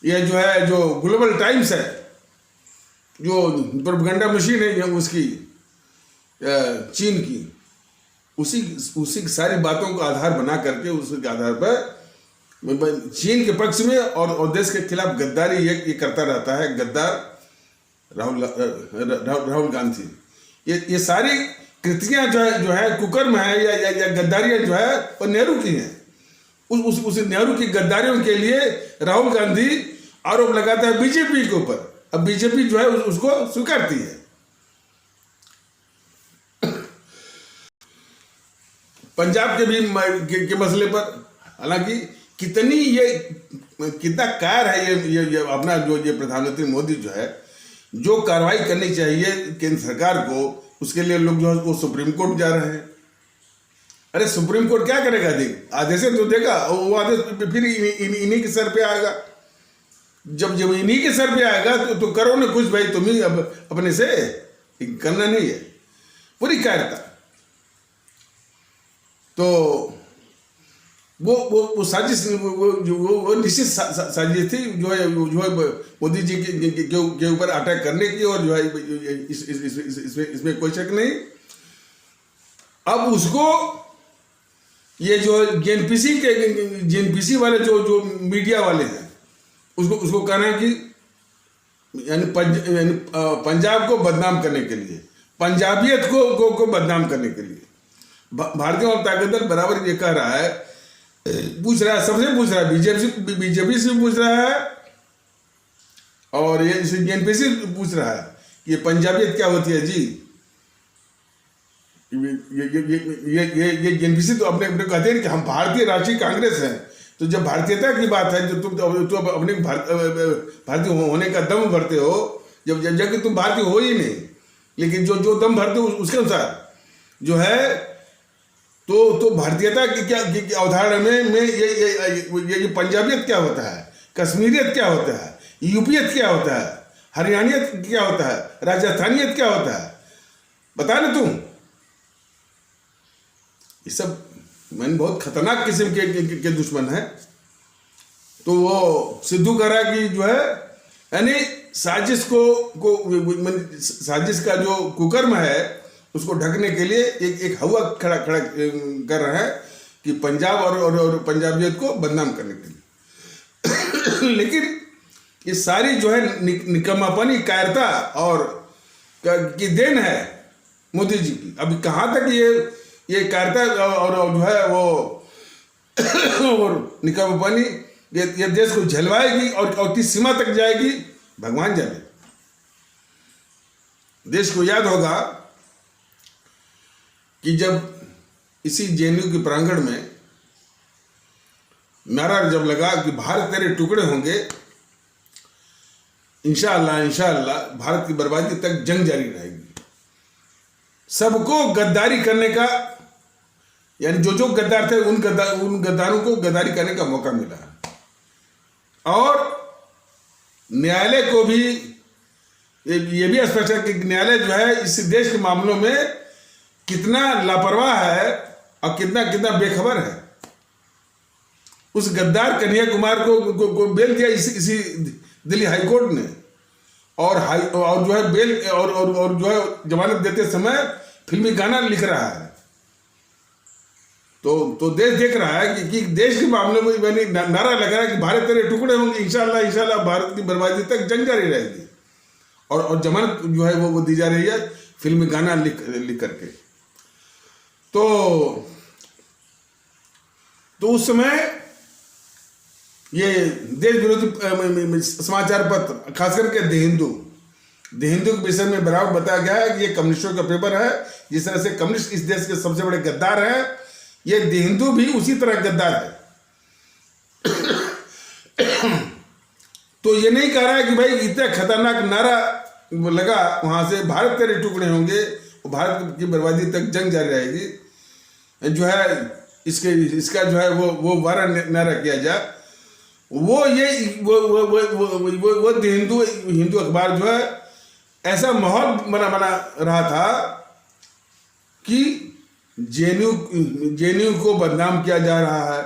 ये जो है जो ग्लोबल टाइम्स है, जो प्रोपेगेंडा मशीन है उसकी चीन की, उसी की सारी बातों को आधार बना करके उसके आधार पर चीन के पक्ष में और देश के खिलाफ गद्दारी ये करता रहता है। गद्दार राहुल गांधी ये सारी कृतियां जो है कुकर्म है या गद्दारियां जो है वो नेहरू की हैं। उस नेहरू की गद्दारियों के लिए राहुल गांधी आरोप लगाता है बीजेपी के ऊपर। अब बीजेपी जो है उसको स्वीकारती है। पंजाब के भी के मसले पर हालांकि कितना कायर है ये अपना जो ये प्रधानमंत्री मोदी जो है, जो कार्रवाई करनी चाहिए केंद्र सरकार को, उसके लिए लोग जो है वो सुप्रीम कोर्ट जा रहे हैं। अरे सुप्रीम कोर्ट क्या करेगा? देख आदेश तो देगा, वो आदेश फिर इन्हीं के सर पे आएगा। जब इन्हीं के सर पे आएगा तो करो ना कुछ भाई, तुम ही अब अपने से करना नहीं है, पूरी कायरता। तो वो साजिश, वो निश्चित साजिश थी जो है मोदी जी के ऊपर अटैक करने की, और जो है इसमें कोई शक नहीं। अब उसको ये जो जेएनपीसी वाले जो मीडिया वाले हैं, उसको कहना है कि यानी पंजाब को बदनाम करने के लिए, पंजाबियत को बदनाम करने के लिए भारतीय जनता दल बराबर ये कह रहा है, पूछ रहा है, सबसे पूछ रहा है, बीजेपी से पूछ रहा है, और ये जेएनपीसी पूछ रहा है कि ये पंजाबियत क्या होती है जी। ये जेएनपीसी तो अपने कहते हैं कि हम भारतीय राष्ट्रीय कांग्रेस हैं। तो जब भारतीयता की बात है, जो तुम अपने भारतीय होने का दम भरते हो, जबकि तुम भारतीय हो ही नहीं, लेकिन जो दम भरते हो उसके अनुसार जो है, तो भारतीयता की क्या अवधारणा में ये पंजाबियत क्या होता है, कश्मीरियत क्या होता है, यूपीयत क्या होता है, हरियाणियत क्या होता है, राजस्थानियत क्या होता है, बता ना तुम। ये सब मैंने बहुत खतरनाक किस्म के दुश्मन है। तो वो सिद्धू कह रहा कि जो है, यानी साजिश साजिश का जो कुकर्म है उसको ढकने के लिए एक हवा खड़ा कर रहे हैं कि पंजाब और पंजाबियत को बदनाम करने के लिए। लेकिन ये सारी जो है निकम्मापनी, कायरता और की देन है मोदी जी की। अभी कहाँ तक ये कायरता और जो है वो और निकम्मापनी ये देश को झलवाएगी और किस सीमा तक जाएगी भगवान जाने। देश को याद होगा कि जब इसी जेएनयू के प्रांगण में नारा जब लगा कि भारत तेरे टुकड़े होंगे, इंशाअल्लाह भारत की बर्बादी तक जंग जारी रहेगी। सबको गद्दारी करने का, यानी जो गद्दार थे उन गद्दारों को गद्दारी करने का मौका मिला। और न्यायालय को भी ये भी स्पष्ट है कि न्यायालय जो है इस देश के मामलों में कितना लापरवाह है और कितना बेखबर है। उस गद्दार कन्हैया कुमार को बेल दिया इसी दिल्ली हाईकोर्ट ने, और जो है बेल और जो है जमानत देते समय फिल्मी गाना लिख रहा है। तो देश देख रहा है कि देश के मामले में मैंने नारा लगा रहा है कि भारत तेरे टुकड़े होंगे, इंशाअल्लाह भारत की बर्बादी तक जंग जारी रहेगी। और जमानत जो है वो दी जा रही है फिल्मी गाना लिख करके। तो उस समय ये देश विरोधी समाचार पत्र, खास करके द हिंदू के विषय में बराबर बताया गया है कि ये कम्युनिस्टों का पेपर है। जिस तरह से कम्युनिस्ट इस देश के सबसे बड़े गद्दार हैं, ये द हिंदू भी उसी तरह गद्दार है। तो ये नहीं कह रहा है कि भाई इतना खतरनाक नारा लगा वहां से, भारत तेरे टुकड़े होंगे, भारत की बर्बादी तक जंग जारी रहेगी, जो है इसका जो है वो वारा नारा किया जाए। वो हिंदू अखबार जो है ऐसा माहौल बना रहा था कि जेएनयू को बदनाम किया जा रहा है।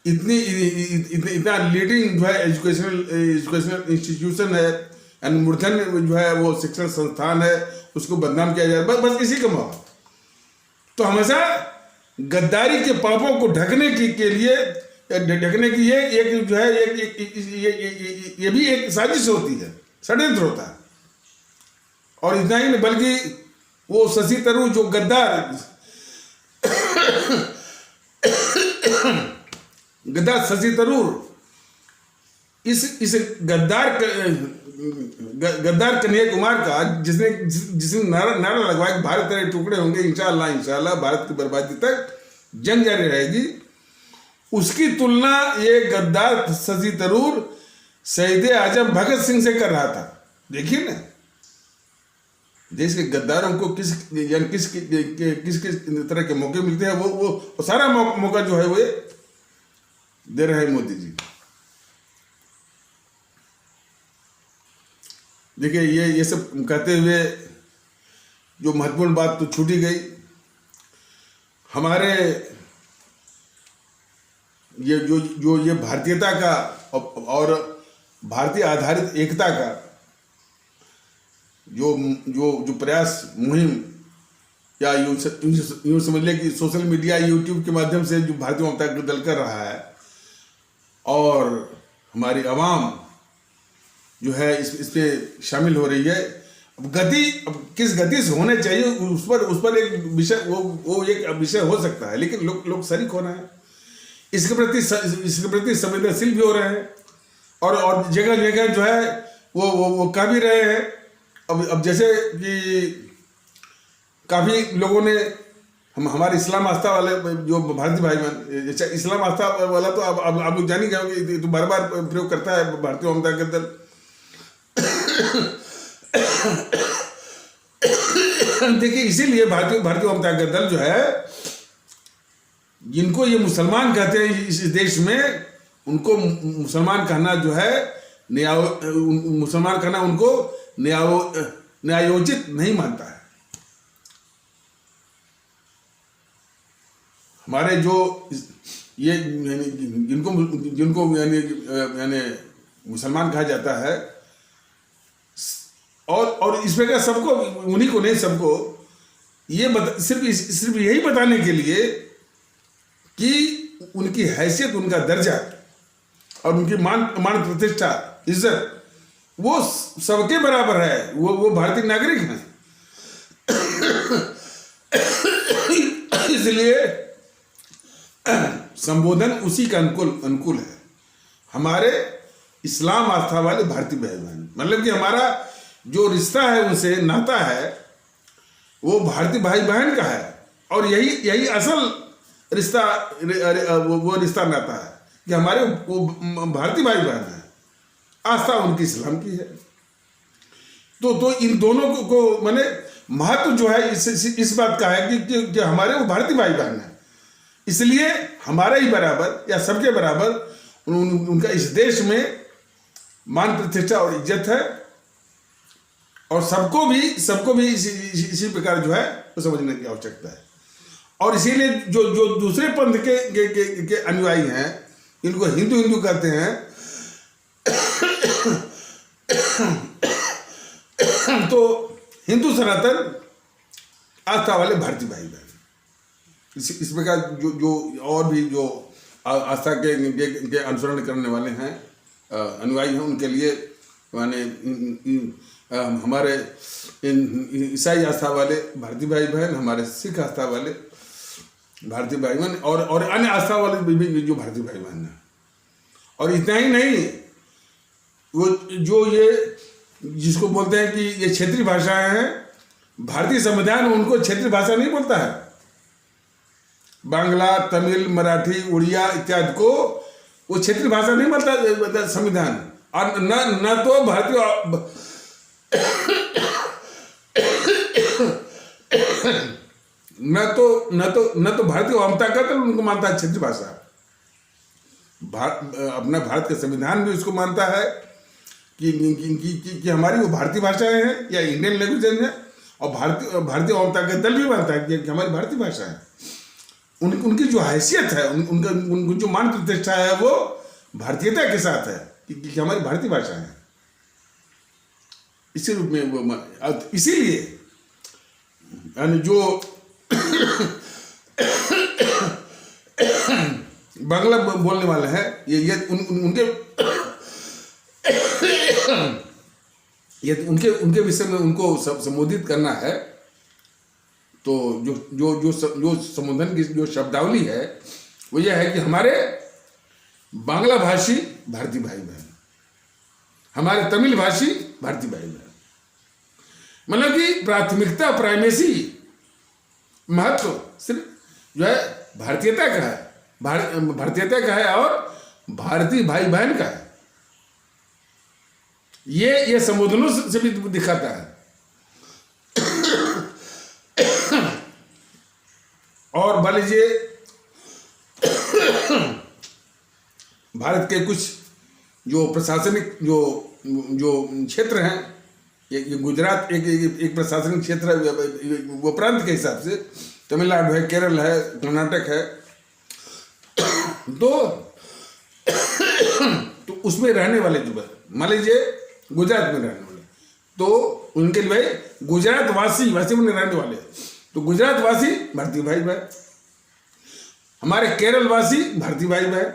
इतना लीडिंग जो है एजुकेशनल इंस्टीट्यूशन है, यानी मूर्धन जो है वो शिक्षण संस्थान है, उसको बदनाम किया जा रहा है। बस इसी का माहौल। तो हमेशा गद्दारी के पापों को ढकने के लिए ये एक जो है ये भी एक साजिश होती है, षड्यंत्र होता है। और इतना ही नहीं, बल्कि वो शशि थरूर जो गद्दार शशि थरूर इस गद्दार कन्हैया कुमार का जिसने नारा लगवाया भारत तेरे टुकड़े होंगे, इंशाअल्लाह भारत की बर्बादी तक जंग जारी रहेगी, उसकी तुलना ये गद्दार शशि थरूर शहीद आजम भगत सिंह से कर रहा था। देखिए ना, देश के गद्दारों को किस तरह के मौके मिलते हैं, वो सारा मौका जो है वो दे रहे हैं मोदी जी। देखिए ये सब कहते हुए जो महत्वपूर्ण बात तो छूट ही गई। हमारे ये भारतीयता का और भारतीय आधारित एकता का जो जो जो प्रयास मुहिम, या यूं समझ लें कि सोशल मीडिया यूट्यूब के माध्यम से जो भारतीय जनता दल कर रहा है, और हमारी आवाम जो है इस पे शामिल हो रही है। अब किस गति से होने चाहिए उस पर एक विषय वो एक विषय हो सकता है, लेकिन लोग शरीक हो रहे हैं, इसके प्रति संवेदनशील भी हो रहे हैं, और जगह जगह जो है वो कह भी रहे हैं। अब जैसे कि काफ़ी लोगों ने हमारे इस्लाम आस्था वाले जो भारतीय भाई बहन, इस्लाम आस्था वाला तो अब आप लोग जान ही गए तो बार बार प्रयोग करता है भारतीय जनता दल। देखिए, इसीलिए भारतीय जनता दल जो है, जिनको ये मुसलमान कहते हैं इस देश में, उनको मुसलमान कहना जो है मुसलमान कहना उनको न्यायोचित नहीं मानता है। हमारे जो ये जिनको यानी मुसलमान कहा जाता है, और इस प्रकार सबको, उन्हीं को नहीं सबको, ये सिर्फ यही बताने के लिए कि उनकी हैसियत, उनका दर्जा और उनकी मान प्रतिष्ठा, इज्जत वो सबके बराबर है, वो भारतीय नागरिक हैं। इसलिए संबोधन उसी का अनुकूल है। हमारे इस्लाम आस्था वाले भारतीय भाई बहन, मतलब कि हमारा जो रिश्ता है उनसे, नाता है, वो भारतीय भाई बहन का है, और यही असल रिश्ता, वो रिश्ता नाता है कि हमारे वो भारतीय भाई बहन है, आस्था उनकी इस्लाम की है। तो इन दोनों को माने महत्व जो है इस बात का है कि हमारे वो भारतीय भाई बहन है, इसलिए हमारा ही बराबर या सबके बराबर उनका इस देश में मान प्रतिष्ठा और इज्जत है, और सबको भी इसी प्रकार जो है वो समझने की आवश्यकता है। और इसीलिए जो दूसरे पंथ के अनुयायी हैं, इनको हिंदू कहते हैं, तो हिंदू सनातन आस्था वाले भारतीय भाई बहन, इस प्रकार जो और भी जो आस्था के अनुसरण करने वाले हैं, अनुयायी हैं, उनके लिए माने हमारे ईसाई आस्था वाले भारतीय भाई बहन, हमारे सिख आस्था वाले भारतीय भाई बहन, और अन्य आस्था वाले भी जो भारतीय भाई बहन हैं। और इतना ही नहीं, वो जो ये जिसको बोलते हैं कि ये क्षेत्रीय भाषाएं हैं, भारतीय संविधान उनको क्षेत्रीय भाषा नहीं बोलता है। बांग्ला, तमिल, मराठी, उड़िया इत्यादि को वो क्षेत्रीय भाषा नहीं बोलता संविधान। और न तो भारतीय न तो भारतीय अवामता का तो उनको मानता है क्षेत्रीय भाषा। अपना भारत का संविधान भी उसको मानता है कि हमारी वो भारतीय भाषाएं हैं या इंडियन लैंग्वेज है, और भारतीय अवामता का दल भी मानता है कि हमारी भारतीय भाषा है। उनकी जो हैसियत है, उनकी जो मान प्रतिष्ठा है, वो भारतीयता के साथ है कि हमारी भारतीय भाषा है। इसी रूप में वो, इसीलिए यानी जो बांग्ला बोलने वाले हैं, उनके विषय में उनको संबोधित करना है, तो जो संबोधन की जो शब्दावली है वो यह है कि हमारे बांग्ला भाषी भारतीय भाई बहन, हमारे तमिल भाषी भारतीय भाई बहन, मतलब कि प्राथमिकता, प्राइमेसी, महत्व सिर्फ जो है भारतीयता का है, भारतीयता का है और भारतीय भाई बहन का है। ये संबोधनों से भी दिखाता है। और मान लीजिए भारत के कुछ जो प्रशासनिक जो क्षेत्र हैं, ये गुजरात एक प्रशासनिक क्षेत्र है, वो प्रांत के हिसाब से तमिलनाडु है, केरल है, कर्नाटक है, तो उसमें रहने वाले जो मान लीजिए गुजरात में रहने वाले, तो उनके लिए गुजरात वासी में रहने वाले, तो गुजरात वासी भारतीय भाई बहन, हमारे केरल वासी भारतीय भाई बहन,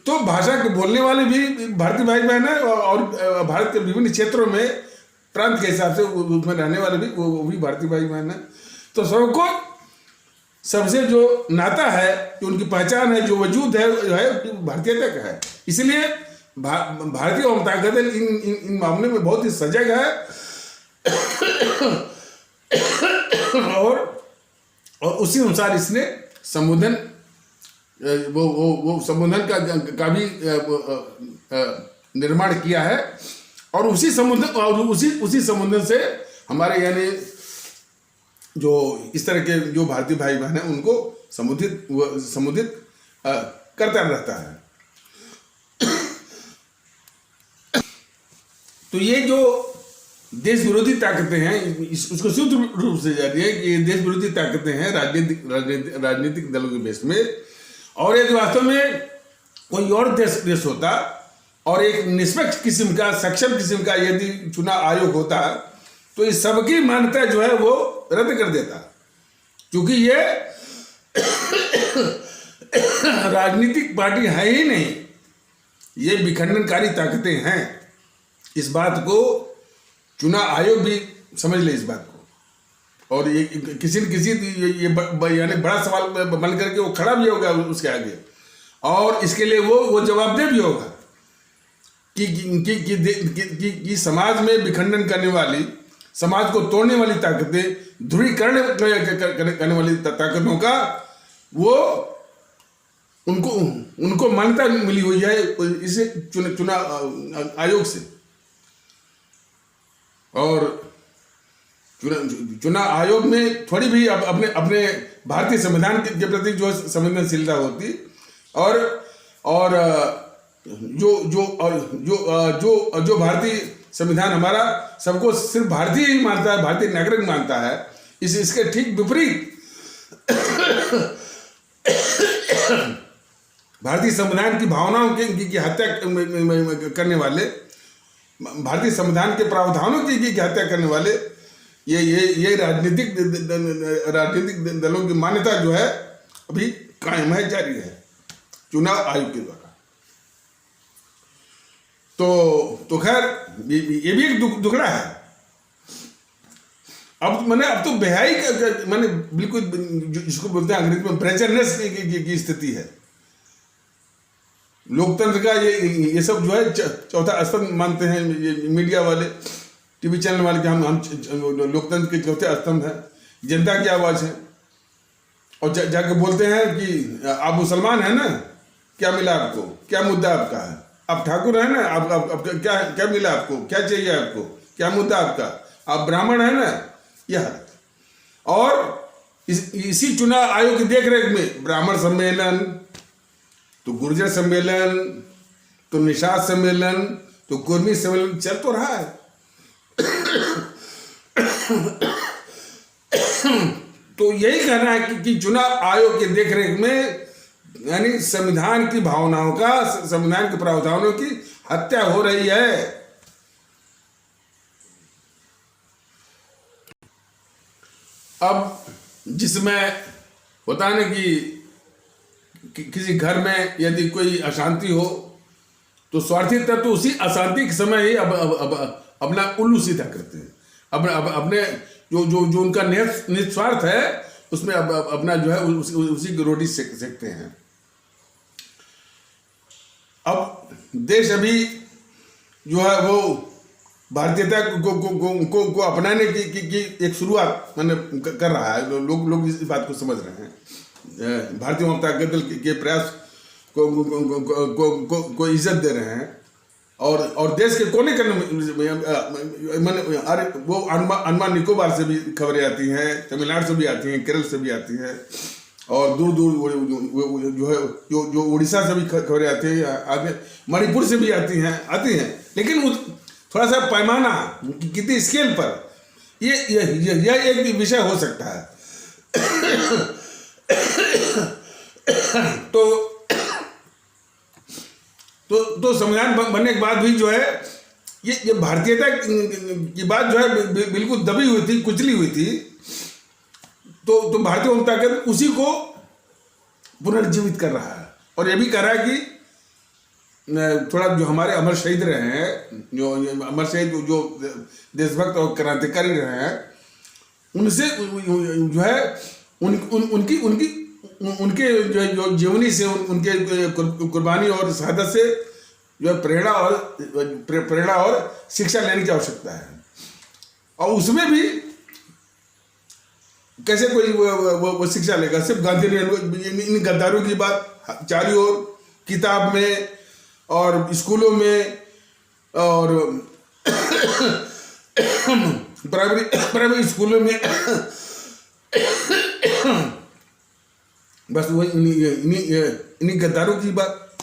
तो भाषा के बोलने वाले भी भारतीय भाई बहन है, और भारत के विभिन्न क्षेत्रों में प्रांत के हिसाब से उसमें रहने वाले भी वो भी भारतीय भाई बहन है। तो सबको सबसे जो नाता है, जो उनकी पहचान है, जो वजूद है भारतीयता का है। इसलिए भारतीय जनता दल इन मामले में बहुत ही सजग है, और उसी अनुसार इसने संबोधन वो संबोधन का भी निर्माण किया है, और उसी संबोधन से हमारे यानी जो इस तरह के जो भारतीय भाई बहन हैं उनको संबोधित करता रहता है। तो ये जो देश विरोधी ताकतें हैं, उसको सूत्र रूप से जारी है कि ये देश विरोधी ताकतें हैं राजनीतिक दलों के बेस में, और यदि वास्तव में कोई और देश होता और एक निष्पक्ष किस्म का, सक्षम किस्म का यदि चुनाव आयोग होता, तो इस सबकी मान्यता जो है वो रद्द कर देता, क्योंकि ये राजनीतिक पार्टी है ही नहीं, ये विखंडनकारी ताकतें हैं। इस बात को चुनाव आयोग भी समझ ले इस बात को, और ये किसी न किसी यानी बड़ा सवाल बन करके वो खड़ा भी होगा उसके आगे, और इसके लिए वो जवाबदेह भी होगा कि समाज में विखंडन करने वाली, समाज को तोड़ने वाली ताकतें, ध्रुवीकरण करने वाली ताकतों का वो उनको मान्यता मिली हुई है इसे चुनाव आयोग से। और चुनाव आयोग में थोड़ी भी अपने भारतीय संविधान के प्रति जो संवेदनशीलता होती, और जो भारतीय संविधान हमारा सबको सिर्फ भारतीय ही मानता है, भारतीय नागरिक मानता है, इसके ठीक विपरीत भारतीय संविधान की भावनाओं की हत्या करने वाले, भारतीय संविधान के प्रावधानों की हत्या करने वाले ये राजनीतिक दलों की मान्यता जो है अभी कायम है, जारी है चुनाव आयोग के द्वारा। तो खैर ये भी एक दुखड़ा है। अब तो बेहाई मैंने बिल्कुल जिसको बोलते हैं अंग्रेजी में ब्रेचरनेस की स्थिति है। लोकतंत्र का ये सब जो है चौथा स्तंभ मानते हैं ये मीडिया वाले, टीवी चैनल वाले कि हम लोकतंत्र के चौथे स्तंभ है, जनता की आवाज है, और जाके बोलते हैं कि आप मुसलमान हैं ना, क्या मिला आपको, क्या मुद्दा आपका है, आप ठाकुर है ना, आप क्या मिला आपको, क्या चाहिए आपको, क्या मुद्दा आपका, आप ब्राह्मण है ना, यह हालत। और इसी चुनाव आयोग की देखरेख में ब्राह्मण सम्मेलन, तो गुर्जर सम्मेलन, तो निषाद सम्मेलन, तो कुर्मी सम्मेलन चल तो रहा है। तो यही कहना है कि चुनाव आयोग की देखरेख में यानी संविधान की भावनाओं का, संविधान के प्रावधानों की हत्या हो रही है। अब जिसमें होता है ना कि किसी घर में यदि कोई अशांति हो तो स्वार्थी तत्व उसी अशांति के समय ही अपना उल्लू सीधा करते हैं, अपने जो उनका निस्वार्थ है उसमें अपना जो है उसी की रोटी सेकते हैं। अब देश अभी जो है वो भारतीयता को अपनाने की एक शुरुआत मैंने कर रहा है, लोग इस बात को समझ रहे हैं। भारतीय जनता दल के प्रयास को इज्जत दे रहे हैं, और देश के कोने वो अंडमान निकोबार से भी खबरें आती हैं, तमिलनाडु से भी आती हैं, केरल से भी आती हैं, और दूर जो है जो उड़ीसा से भी खबरें आती हैं, आगे मणिपुर से भी आती हैं। लेकिन थोड़ा सा पैमाना, कितनी स्केल पर, ये एक विषय हो सकता है। तो संविधान बनने के बाद भी जो है ये भारतीयता की बात जो है बिल्कुल दबी हुई थी, कुचली हुई थी। तो भारतीय उन ताकत उसी को पुनर्जीवित कर रहा है, और ये भी कह रहा है कि थोड़ा जो हमारे अमर शहीद रहे हैं, जो अमर शहीद जो देशभक्त और क्रांतिकारी रहे हैं, उनसे जो है उनके जो जीवनी से, उनके कुर्बानी और शहादत से जो है प्रेरणा और शिक्षा लेने की आवश्यकता है। और उसमें भी कैसे कोई वो शिक्षा लेगा? सिर्फ गांधी ने इन गद्दारों की बात चारों ओर किताब में और स्कूलों में और प्राइमरी स्कूलों में बस वही इन्हीं गद्दारों की बात,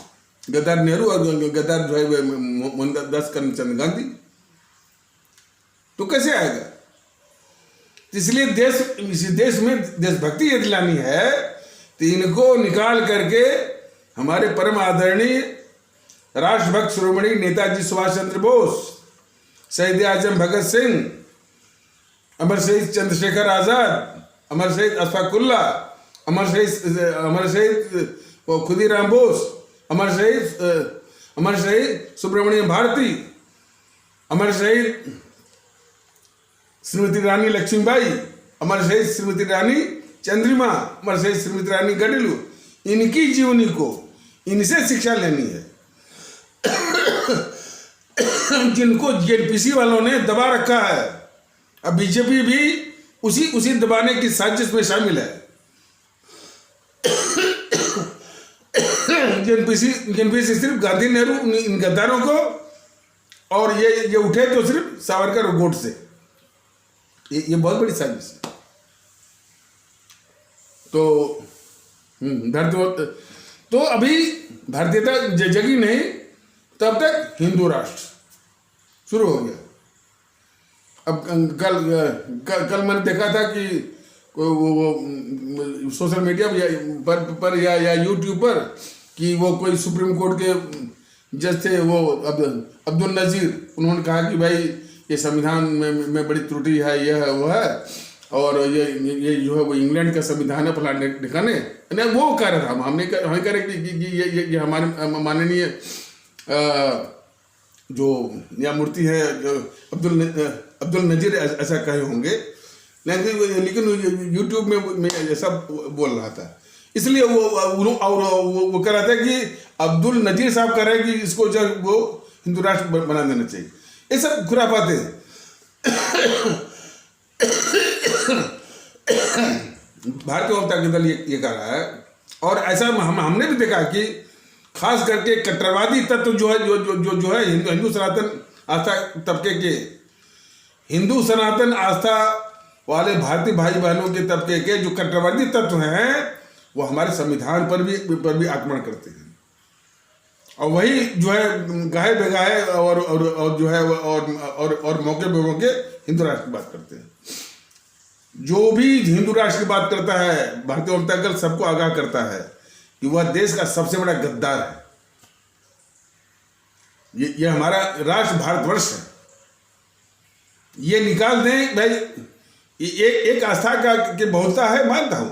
गद्दार नेहरू और गद्दार जो है मोहनदास करमचंद गांधी। तो कैसे आएगा? इसलिए इसी देश में देशभक्ति यदि लानी है तो इनको निकाल करके हमारे परम आदरणीय राष्ट्रभक्त शिरोमणि नेताजी सुभाष चंद्र बोस, शहीद आजम भगत सिंह, अमर शहीद चंद्रशेखर आजाद, अमर शहीद अशफाक उल्ला, अमर शहीद खुदीराम बोस, अमर शहीद सुब्रमण्यम भारती, अमर शहीद श्रीमती रानी लक्ष्मीबाई, अमर शहीद श्रीमती रानी चंद्रिमा, अमर शहीद श्रीमती रानी गडिलू, इनकी जीवनी को इनसे शिक्षा लेनी है। जिनको जेएनपीसी वालों ने दबा रखा है, अब बीजेपी भी उसी दबाने की साजिश में शामिल है। जेएनपीसी सिर्फ गांधी नेहरू इन गद्दारों को, और ये उठे तो सिर्फ सावरकर और गोडसे से। ये बहुत बड़ी साजिश है। तो अभी भारतीयता जगी नहीं, तब तक हिंदू राष्ट्र शुरू हो गया। अब कल मैंने देखा था कि वो सोशल मीडिया पर या यूट्यूब पर कि वो कोई सुप्रीम कोर्ट के जज थे, वो अब्दुल नजीर, उन्होंने कहा कि भाई ये संविधान में बड़ी त्रुटि है, यह है वो है, और ये जो है वो इंग्लैंड का संविधान है फलाने ठिकाने। वो कह रहा था, हमें कह रहे कि ये हमारे माननीय जो न्यायमूर्ति है अब्दुल नजीर ऐसा कहे होंगे, लेकिन यूट्यूब में ऐसा बोल रहा था। इसलिए वो कह रहा था कि अब्दुल नजीर साहब कह रहे हैं कि इसको जो वो हिंदू राष्ट्र बना देना चाहिए। ये सब खुराफात है। भारतीय जनता दल ये कह रहा है, और ऐसा हमने भी देखा कि खास करके कट्टरवादी तत्व जो है हिंदू सनातन आस्था तबके के, हिंदू सनातन आस्था वाले भारतीय भाई बहनों के तबके के जो कट्टरवादी तत्व हैं, वो हमारे संविधान पर भी आक्रमण करते हैं, और वही जो है गाहे बेगाहे और जो है और मौके पे मौके हिंदू राष्ट्र की बात करते हैं। जो भी हिंदू राष्ट्र की बात करता है, भारतीय जनता दल सबको आगाह करता है कि वह देश का सबसे बड़ा गद्दार है। ये हमारा राष्ट्र भारतवर्ष है, ये निकाल दें भाई। एक आस्था का के बहुलता है, मानता हूं,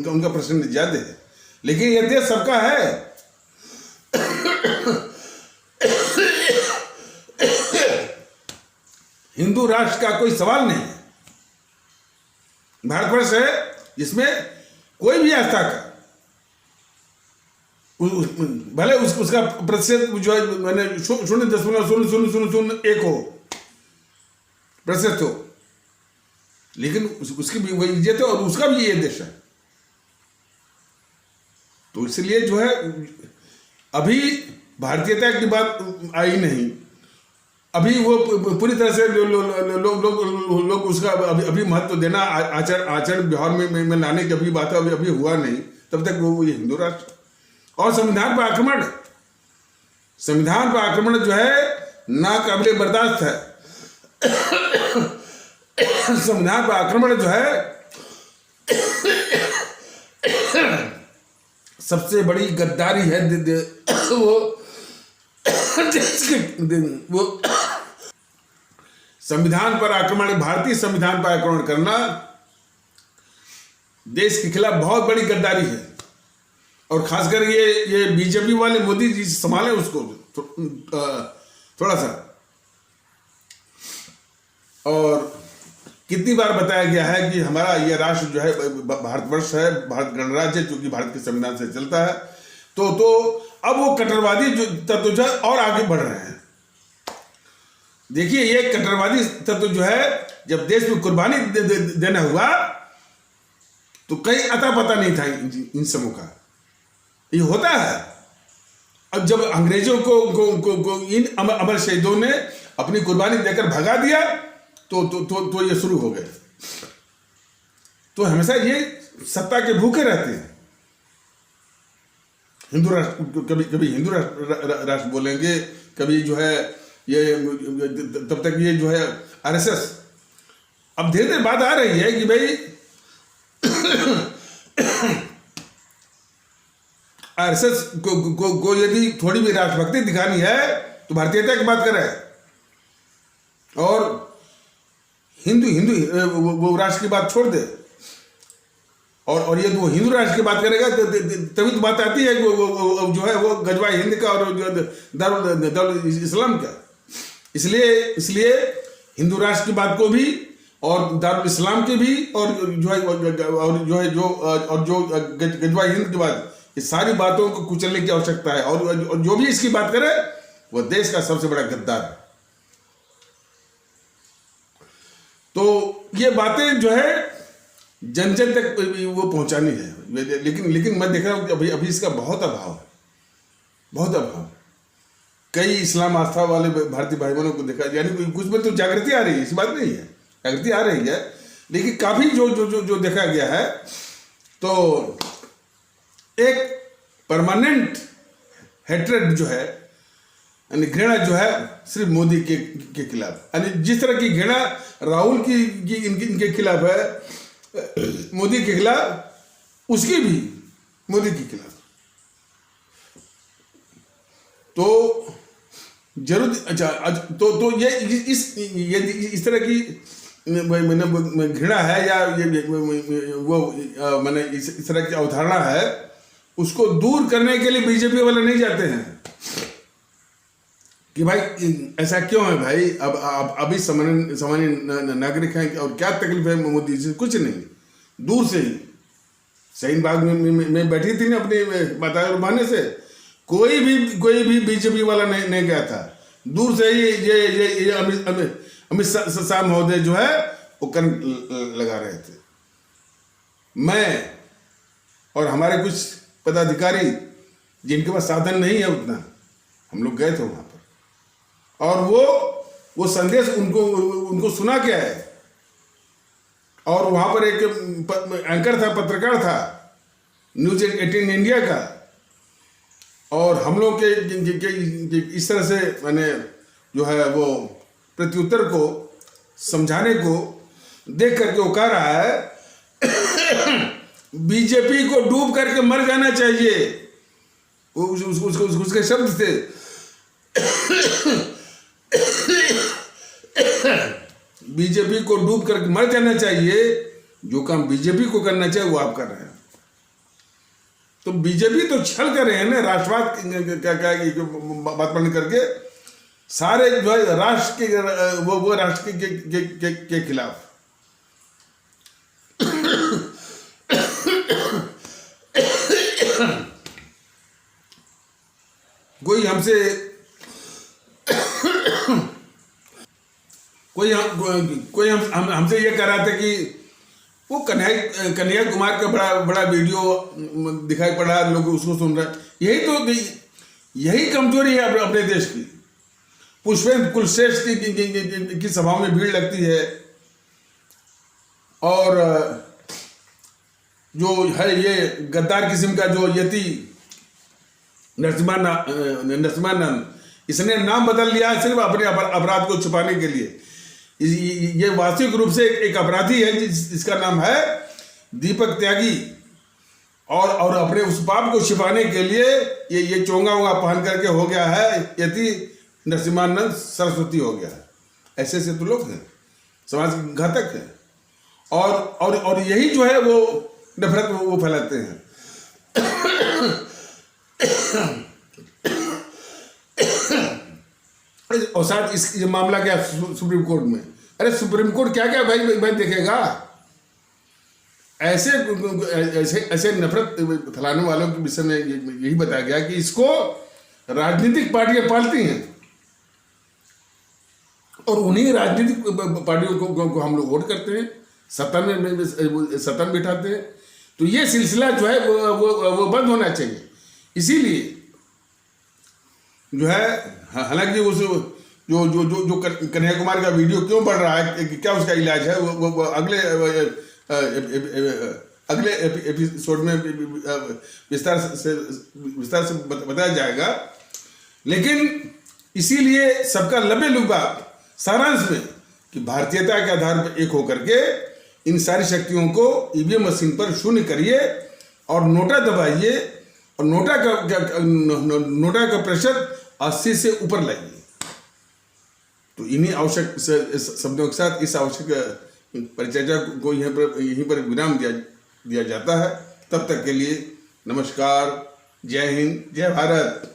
उनका प्रश्न ज्यादा है, लेकिन यह देश सबका है। हिंदू राष्ट्र का कोई सवाल नहीं है। भारतवर्ष है जिसमें कोई भी आस्था का भले उसका प्रतिशत जो है मैंने 0.000001 हो प्रतिशत हो, लेकिन उसकी भी वही इज्जत है और उसका भी ये देश है। तो इसलिए जो है अभी भारतीयता की बात आई नहीं, अभी वो पूरी तरह से लोग उसका अभी महत्व देना आचरण व्यवहार में लाने की अभी बात अभी हुआ नहीं। तब तक वो ये हिंदू राष्ट्र और संविधान पर आक्रमण जो है नाकाबिले बर्दाश्त है। संविधान पर आक्रमण जो है सबसे बड़ी गद्दारी है। वो वो संविधान पर आक्रमण, भारतीय संविधान पर आक्रमण करना देश के खिलाफ बहुत बड़ी गद्दारी है। और खासकर ये बीजेपी वाले मोदी जी संभाले उसको थोड़ा सा। और कितनी बार बताया गया है कि हमारा ये राष्ट्र जो है भारतवर्ष है, भारत गणराज्य है, जो कि भारत के संविधान से चलता है। तो अब वो कट्टरवादी जो तत्व जो है और आगे बढ़ रहे हैं। देखिए, ये कट्टरवादी तत्व जो है जब देश में कुर्बानी देना हुआ तो कहीं अता पता नहीं था इन समूह का। ये होता है। अब जब अंग्रेजों को इन अमर शहीदों ने अपनी कुर्बानी देकर भगा दिया तो ये शुरू हो गए। तो हमेशा ये सत्ता के भूखे रहते हैं। हिंदू राष्ट्र, कभी हिंदू राष्ट्र बोलेंगे, कभी जो है ये, तब तक ये जो है आरएसएस। अब धीरे धीरे बात आ रही है कि भाई आरएसएस को यदि थोड़ी भी राष्ट्रभक्ति दिखानी है तो भारतीयता की बात करे और हिंदू वो राष्ट्र की बात छोड़ दे। और ये वो हिंदू राष्ट्र की बात करेगा तभी तो बात आती है कि वो जो है वो गजवाए हिंद का और जो दारुल इस्लाम का। इसलिए हिंदू राष्ट्र की बात को भी और दारुल इस्लाम के भी और जो गजवाए हिंद की बात, इस सारी बातों को कुचलने की आवश्यकता है। और जो भी इसकी बात करे वो देश का सबसे बड़ा गद्दार है। तो ये बातें जो है जन जन तक वो पहुंचानी है। लेकिन मैं देख रहा हूं कि अभी इसका बहुत अभाव। कई इस्लाम आस्था वाले भारतीय भाई बहनों को देखा, यानी कुछ में तो जागृति आ रही है, इसी बात नहीं है, जागृति आ रही है। लेकिन काफी जो देखा गया है तो एक परमानेंट हेट्रेड जो है, यानी घृणा जो है सिर्फ मोदी के खिलाफ। यानी जिस तरह की घृणा राहुल की इनके खिलाफ है, मोदी के खिलाफ, उसकी भी मोदी के खिलाफ। तो जरूर अच्छा तो ये इस तरह की घृणा है या वो मैंने इस तरह की अवधारणा है, उसको दूर करने के लिए बीजेपी वाले नहीं जाते हैं कि भाई ऐसा क्यों है भाई। अब अभी सामान्य नागरिक हैं और क्या तकलीफ है मोदी जी, कुछ नहीं। दूर से ही शाहीन बाग में बैठी थी ना अपनी माता और बहने से, कोई भी बीजेपी वाला नहीं गया था। दूर से ही ये अमित शाह महोदय जो है वो कन लगा रहे थे। मैं और हमारे कुछ पदाधिकारी जिनके पास साधन नहीं है उतना, हम लोग गए थे वहां पर और वो संदेश उनको सुना क्या है। और वहां पर एक एंकर था, पत्रकार था न्यूज 18 इंडिया का, और हम लोग के इस तरह से मैंने जो है वो प्रत्युत्तर को समझाने को देख करके वो कह रहा है बीजेपी को डूब करके मर जाना चाहिए। उसके शब्द थे बीजेपी को डूब करके मर जाना चाहिए। जो काम बीजेपी को करना चाहिए वो आप कर रहे हैं। तो बीजेपी तो छल कर रहे हैं ना, राष्ट्रवाद क्या बात पढ़ने करके सारे जो है राष्ट्र के वो राष्ट्र के खिलाफ। कोई हमसे ये कह रहा था कि वो कन्हैया कुमार का बड़ा वीडियो दिखाई पड़ा, लोग उसको सुन रहे हैं। यही कमजोरी है अपने देश की। पुष्पेंद्र कुलश्रेष्ठ की सभाओं में भीड़ लगती है और जो है ये गद्दार किस्म का जो यति नरसिम्हानंद, इसने नाम बदल लिया है सिर्फ अपने अपराध को छुपाने के लिए। ये वास्तविक रूप से एक अपराधी है जिसका नाम है दीपक त्यागी, और अपने उस पाप को छिपाने के लिए ये चोंगा वोंगा पहन करके हो गया है यति नरसिम्हानंद सरस्वती हो गया है। ऐसे ऐसे तो लोग हैं, समाज के घातक है, और यही जो है वो नफरत वो फैलाते हैं। और साथ इस ये मामला क्या सुप्रीम कोर्ट में, अरे सुप्रीम कोर्ट क्या क्या भाई देखेगा। ऐसे ऐसे ऐसे नफरत फैलाने वालों के विषय में यही बताया गया कि इसको राजनीतिक पार्टियां पालती हैं, और उन्हीं राजनीतिक पार्टियों को हम लोग वोट करते हैं, सत्ता में बिठाते हैं। तो ये सिलसिला जो है वो बंद होना चाहिए। इसीलिए जो है, हालांकि उस जो कन्हैया कुमार का वीडियो क्यों बढ़ रहा है, क्या उसका इलाज है, वो अगले एपिसोड में विस्तार से बताया जाएगा। लेकिन इसीलिए सबका लबे-लुबा सारांश में कि भारतीयता के आधार पर एक होकर के इन सारी शक्तियों को ईवीएम मशीन पर शून्य करिए और नोटा दबाइए, और नोटा का प्रतिशत 80 से ऊपर लाइए। तो इन्हीं आवश्यक शब्दों के साथ इस आवश्यक परिचर्चा को यहीं पर विराम दिया जाता है। तब तक के लिए नमस्कार, जय हिंद, जय भारत।